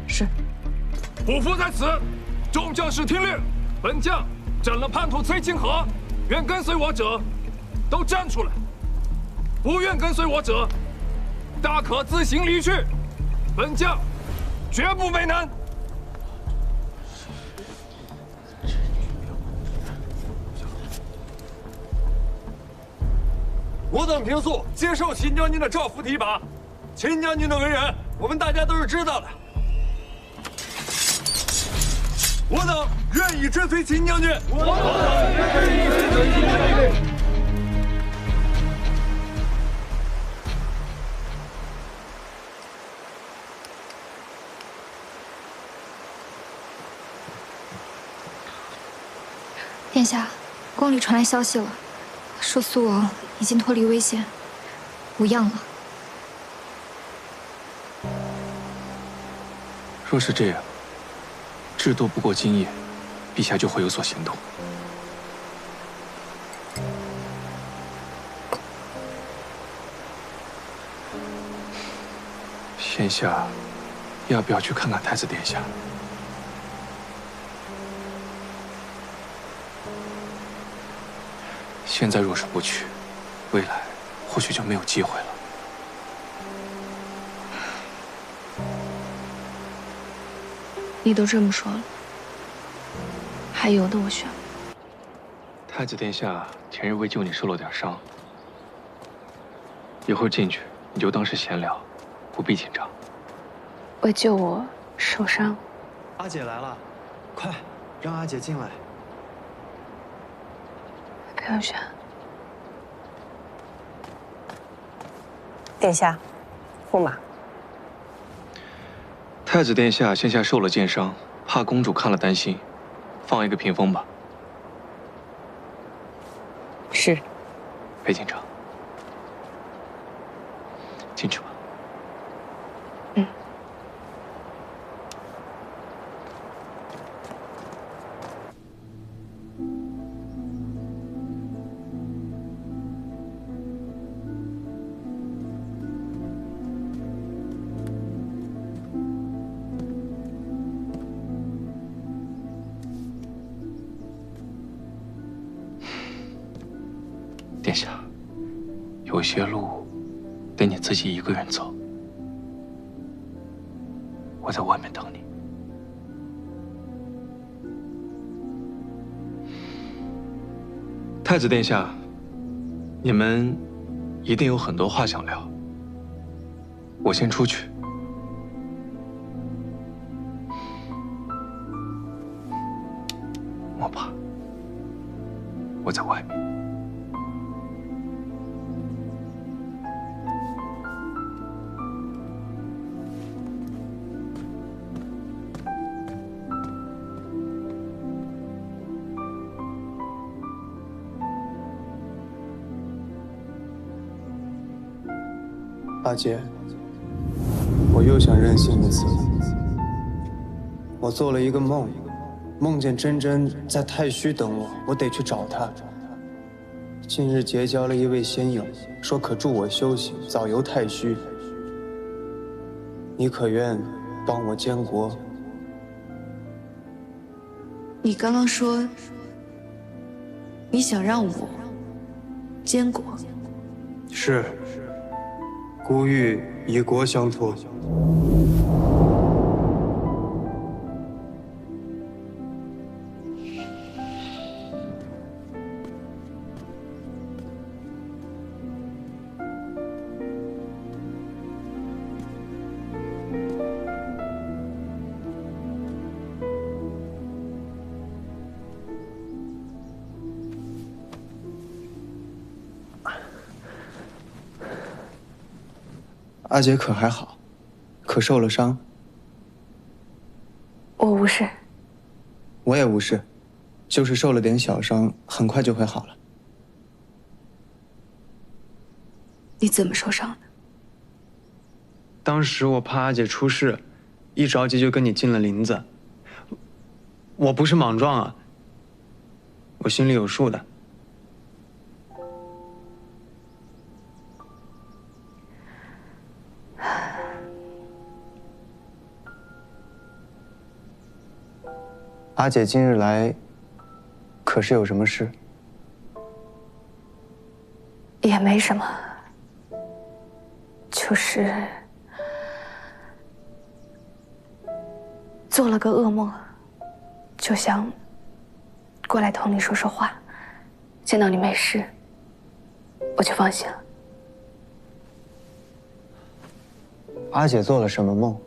是。虎符在此，众将士听令，本将斩了叛徒崔清河，愿跟随我者，都站出来；不愿跟随我者，大可自行离去。本将绝不为难。 我等平素接受秦将军的诏服提拔，秦将军的为人，我们大家都是知道的。我等愿意追随秦将军。我等愿意追随秦将军。殿下，宫里传来消息了，说苏王已经脱离危险，无恙了。若是这样，至多不过今夜，陛下就会有所行动。现下要不要去看看太子殿下？ 现在若是不去，未来或许就没有机会了。你都这么说了，还由得我选吗？太子殿下前日为救你受了点伤，一会儿进去你就当是闲聊，不必紧张。为救我受伤？阿姐来了，快让阿姐进来。 不用选。殿下，驸马。太子殿下现下受了箭伤，怕公主看了担心，放一个屏风吧。是。裴景城，进去吧。嗯。 殿下，有些路得你自己一个人走，我在外面等你。太子殿下，你们一定有很多话想聊，我先出去。莫怕，我在外面。 阿姐，我又想任性一次了。我做了一个梦，梦见真真在太虚等我，我得去找她。近日结交了一位仙友，说可助我修行，早游太虚。你可愿帮我监国？你刚刚说你想让我监国？是。 孤欲以国相托。阿姐可还好？可受了伤？我无事。我也无事，就是受了点小伤，很快就会好了。你怎么受伤的？当时我怕阿姐出事，一着急就跟你进了林子。我不是莽撞啊，我心里有数的。阿姐今日来，可是有什么事？也没什么，就是做了个噩梦，就想过来同你说说话。见到你没事，我就放心了。阿姐做了什么梦？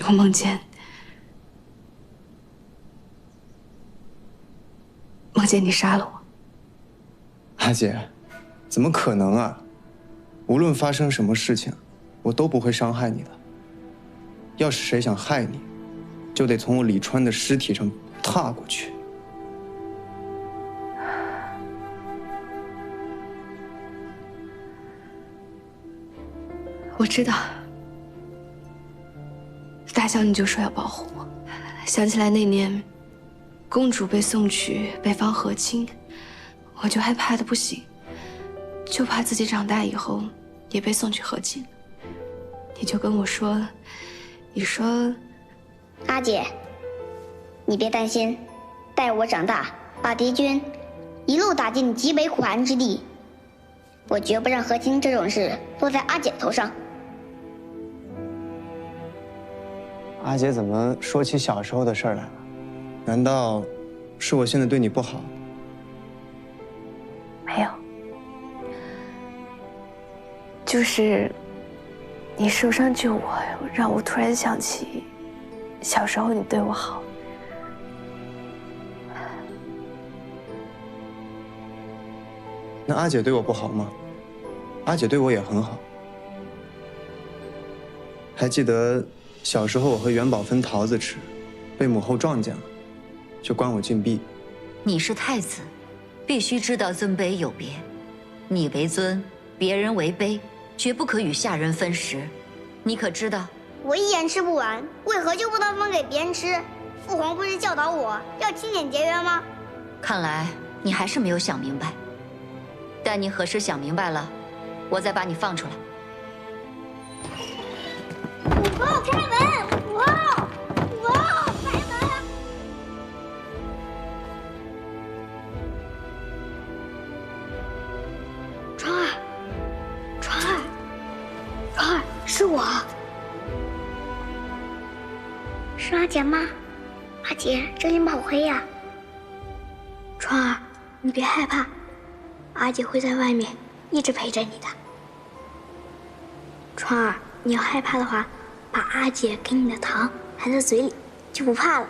我梦见你杀了我。阿姐，怎么可能啊？无论发生什么事情，我都不会伤害你的。要是谁想害你，就得从我李川的尸体上踏过去。我知道，打小你就说要保护我。想起来那年，公主被送去北方和亲，我就害怕的不行，就怕自己长大以后也被送去和亲。你就跟我说，你说，阿姐，你别担心，待我长大，把敌军一路打进极北苦寒之地，我绝不让和亲这种事落在阿姐头上。阿姐怎么说起小时候的事儿来了？难道是我现在对你不好？没有，就是你受伤救我，让我突然想起小时候你对我好。那阿姐对我不好吗？阿姐对我也很好。还记得小时候我和元宝分桃子吃，被母后撞见了，就关我禁闭。你是太子，必须知道尊卑有别。你为尊，别人为卑，绝不可与下人分食。你可知道？我一言吃不完，为何就不能分给别人吃？父皇不是教导我要勤俭节约吗？看来你还是没有想明白。待你何时想明白了，我再把你放出来。母后开门！母后，母后开门！川儿，川儿，川儿，是我。是阿姐吗？阿姐真心怕我黑呀。川儿，你别害怕，阿姐会在外面一直陪着你的。川儿，你要害怕的话，把阿姐给你的糖含在嘴里，就不怕了。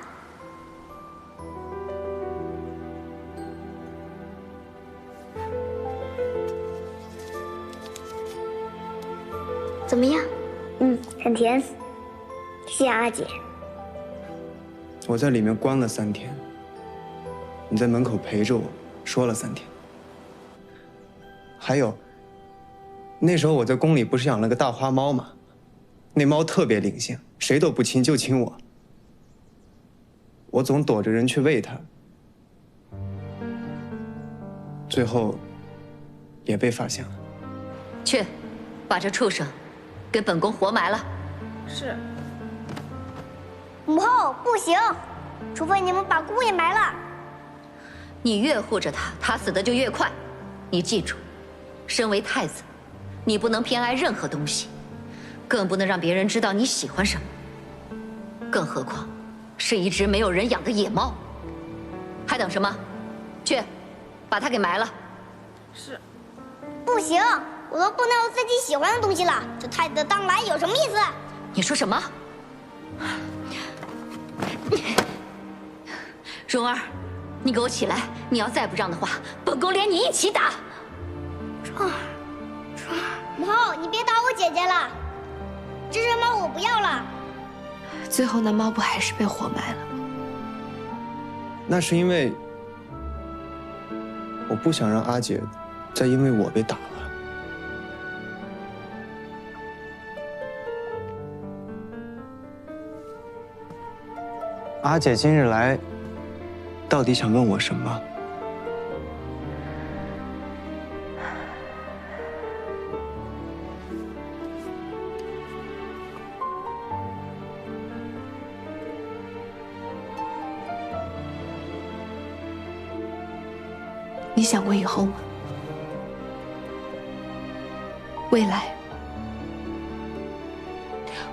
怎么样？很甜。谢谢阿姐。我在里面关了3天，你在门口陪着我，说了3天。还有，那时候我在宫里不是养了个大花猫吗？那猫特别灵性，谁都不亲，就亲我。我总躲着人去喂它，最后也被发现了。去，把这畜生给本宫活埋了。是。母后，不行，除非你们把姑爷埋了。你越护着他，他死的就越快。你记住，身为太子，你不能偏爱任何东西，更不能让别人知道你喜欢什么。更何况，是一只没有人养的野猫。还等什么？去，把它给埋了。是。不行，我都不能有自己喜欢的东西了。这太子的当来有什么意思？你说什么？蓉儿，你给我起来！你要再不让的话，本宫连你一起打！母后，你别打我姐姐了，这只猫我不要了。最后那猫不还是被活埋了？那是因为我不想让阿姐再因为我被打了。阿姐今日来，到底想问我什么？你想过以后吗？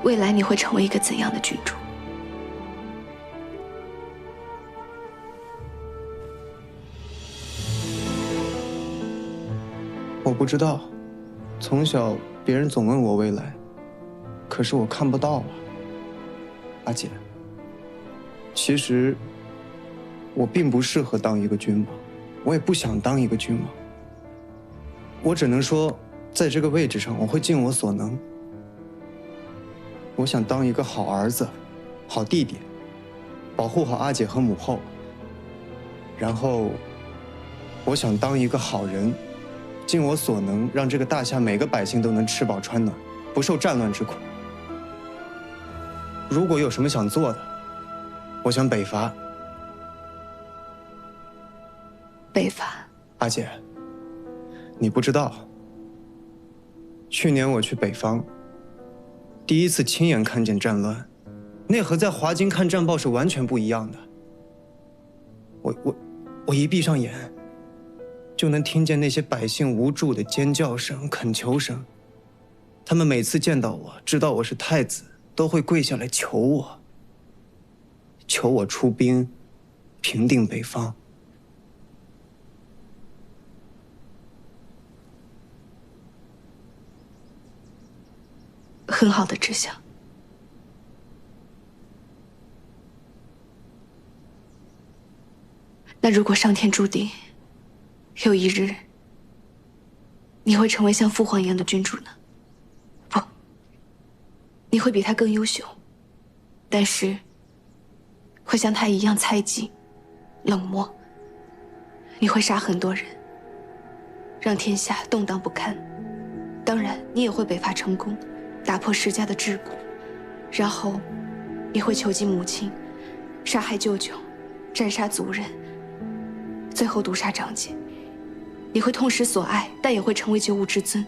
未来你会成为一个怎样的君主？我不知道，从小别人总问我未来，可是我看不到啊。阿姐，其实我并不适合当一个君王，我也不想当一个君王。我只能说，在这个位置上，我会尽我所能。我想当一个好儿子、好弟弟，保护好阿姐和母后。然后，我想当一个好人，尽我所能，让这个大夏每个百姓都能吃饱穿暖，不受战乱之苦。如果有什么想做的，我想北伐。北伐？阿姐，你不知道，去年我去北方，第一次亲眼看见战乱，那和在华京看战报是完全不一样的。我一闭上眼，就能听见那些百姓无助的尖叫声、恳求声。他们每次见到我，知道我是太子，都会跪下来求我，求我出兵，平定北方。很好的志向。那如果上天注定，有一日你会成为像父皇一样的君主呢？不，你会比他更优秀，但是会像他一样猜忌、冷漠。你会杀很多人，让天下动荡不堪。当然，你也会北伐成功，打破世家的桎梏，然后你会囚禁母亲，杀害舅舅，斩杀族人，最后毒杀长姐。你会痛失所爱，但也会成为九五之尊。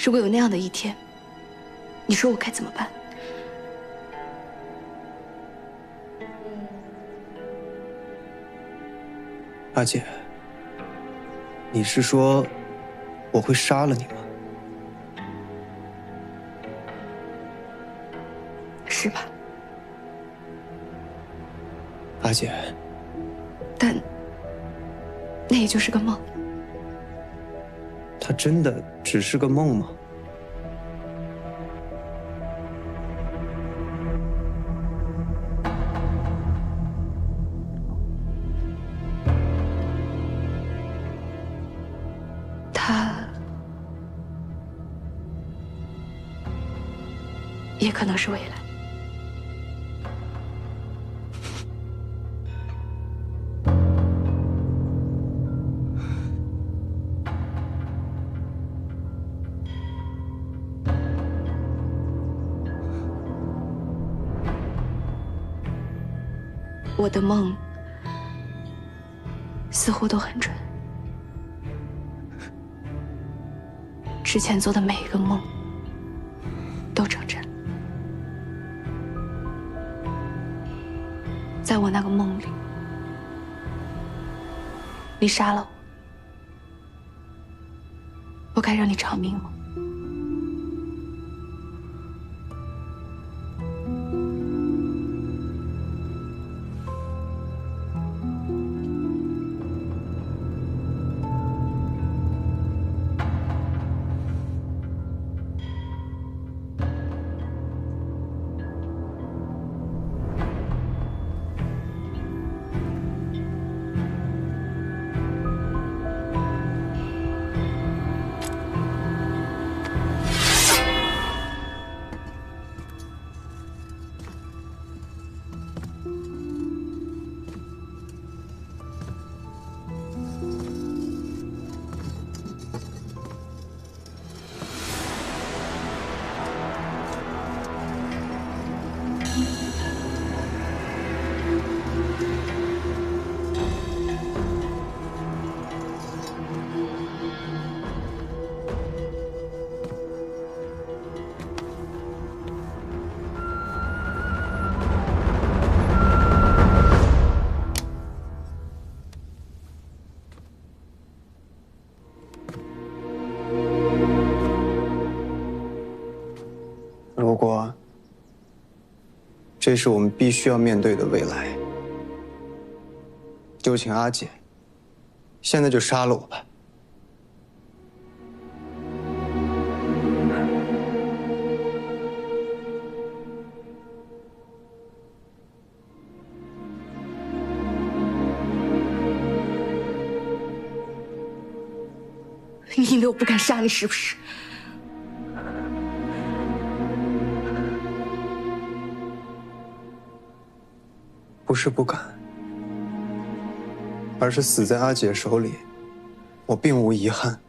如果有那样的一天，你说我该怎么办？阿姐，你是说我会杀了你吗？是吧？阿姐，但那也就是个梦。它真的只是个梦吗？它也可能是未来。我的梦似乎都很准，之前做的每一个梦都成真了。在我那个梦里，你杀了我，我该让你偿命吗？如果这是我们必须要面对的未来，就请阿姐现在就杀了我吧。你以为我不敢杀你是不是？不是不敢，而是死在阿姐手里，我并无遗憾。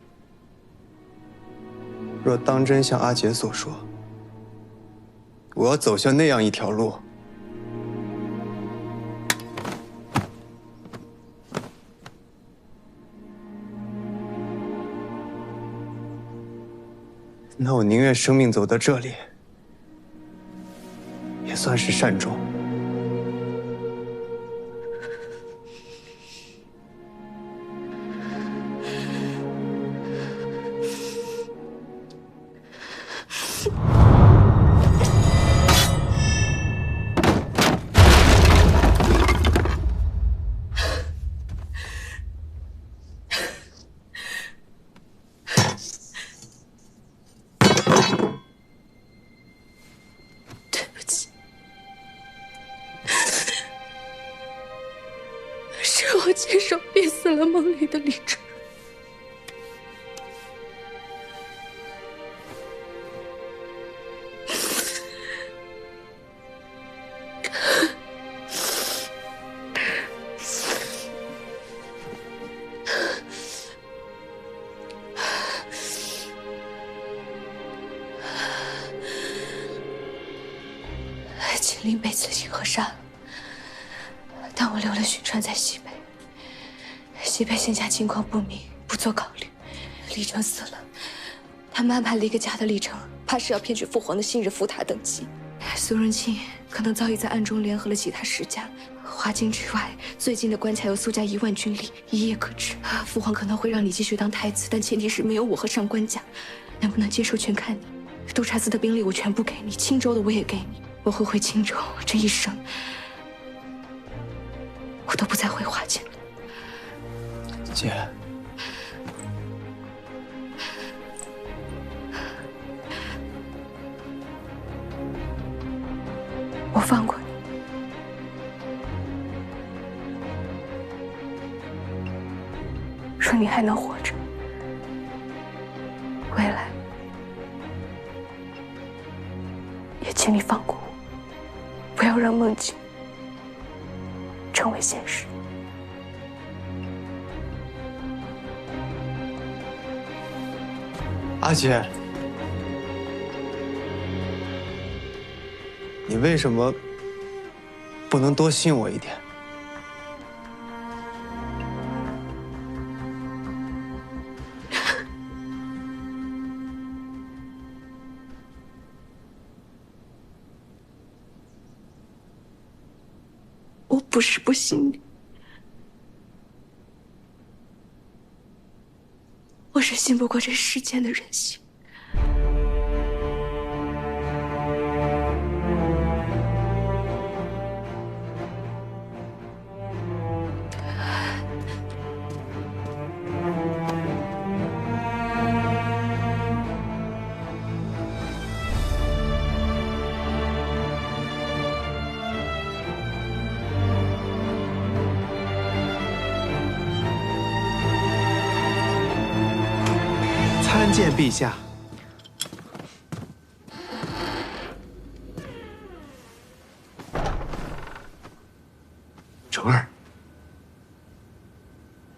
若当真像阿姐所说，我要走向那样一条路，那我宁愿生命走到这里，也算是善终。我亲手逼死了梦里的李成。秦陵被刺秦河杀了，但我留了巡川在西北。西北现下情况不明，不做考虑。李成死了，他们安排了一个假的李成，怕是要骗取父皇的信任，扶他登基。苏荣庆可能早已在暗中联合了其他世家。华京之外，最近的关卡有苏家1万军力，一夜可至。父皇可能会让你继续当太子，但前提是没有我和上官家。能不能接受全看你。督察司的兵力我全部给你，青州的我也给你。我会回青州，这一生我都不再回华京了。姐，我放过你。说你还能活着，未来也请你放过我，不要让梦境成为现实。阿姐，你为什么不能多信我一点？我不是不信你，我是信不过这世间的人性。参见陛下。成儿，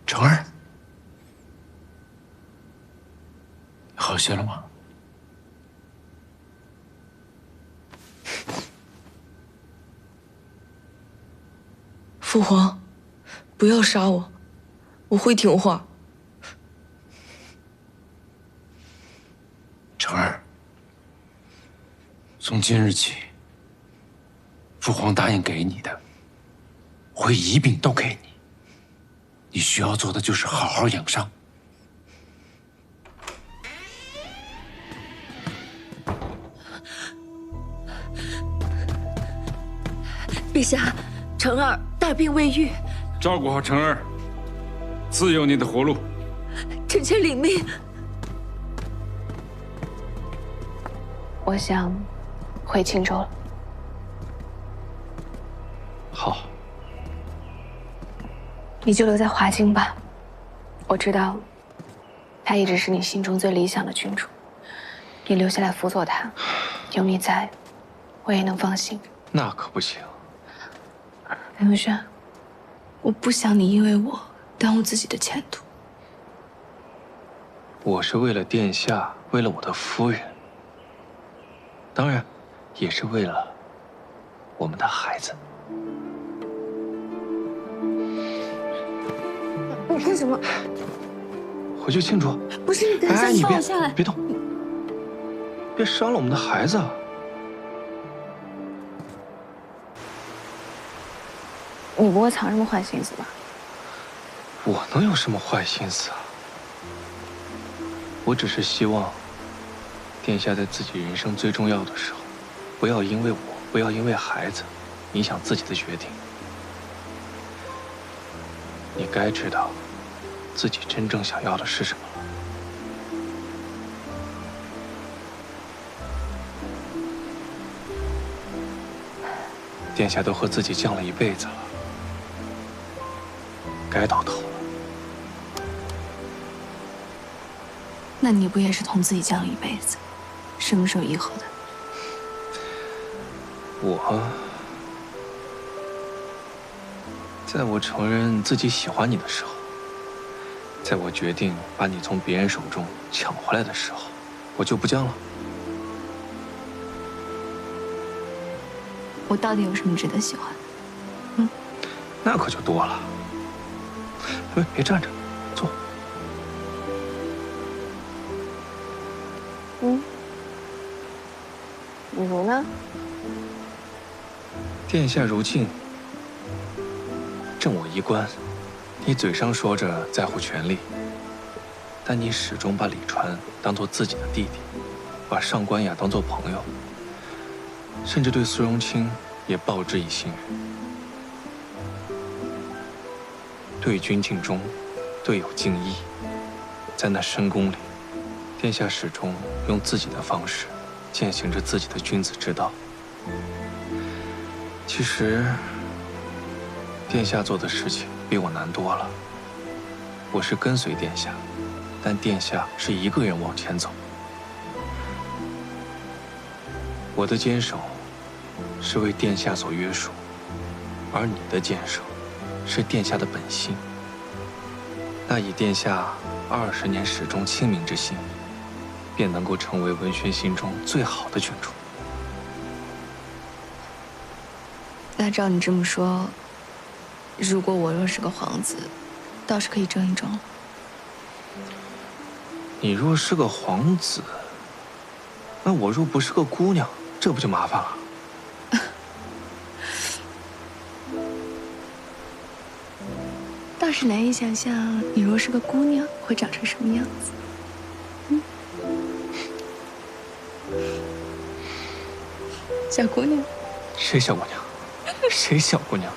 成儿，好些了吗？父皇，不要杀我，我会听话。成儿，从今日起，父皇答应给你的，我会一并都给你。你需要做的就是好好养伤。陛下，成儿大病未愈，照顾好成儿，自有你的活路。臣妾领命。我想回青州了。好，你就留在华京吧。我知道，他一直是你心中最理想的君主。你留下来辅佐他，有你在，我也能放心。那可不行。裴文轩，我不想你因为我耽误自己的前途。我是为了殿下，为了我的夫人，当然，也是为了我们的孩子。你干什么？回去庆祝。不是，你等一下，你放我下来。别动，别伤了我们的孩子。你不会藏什么坏心思吧？我能有什么坏心思啊？我只是希望，殿下在自己人生最重要的时候，不要因为我，不要因为孩子，影响自己的决定。你该知道，自己真正想要的是什么了。殿下都和自己犟了一辈子了，该到头了。那你不也是同自己犟了一辈子，什么时候议和的？在我承认自己喜欢你的时候，在我决定把你从别人手中抢回来的时候，我就不犟了。我到底有什么值得喜欢的？那可就多了。别站着，坐。比如呢？殿下如镜，正我衣冠。你嘴上说着在乎权力，但你始终把李川当作自己的弟弟，把上官雅当作朋友，甚至对苏荣清也报之以信任。对君尽忠，队友敬义，在那深宫里，殿下始终用自己的方式践行着自己的君子之道。其实，殿下做的事情比我难多了。我是跟随殿下，但殿下是一个人往前走。我的坚守是为殿下所约束，而你的坚守是殿下的本心。那以殿下20年始终清明之心，便能够成为文轩心中最好的君主。那照你这么说，如果我若是个皇子，倒是可以争一争了。你若是个皇子，那我若不是个姑娘，这不就麻烦了？倒是难以想象，你若是个姑娘，会长成什么样子。小姑娘？谁小姑娘？谁小姑娘？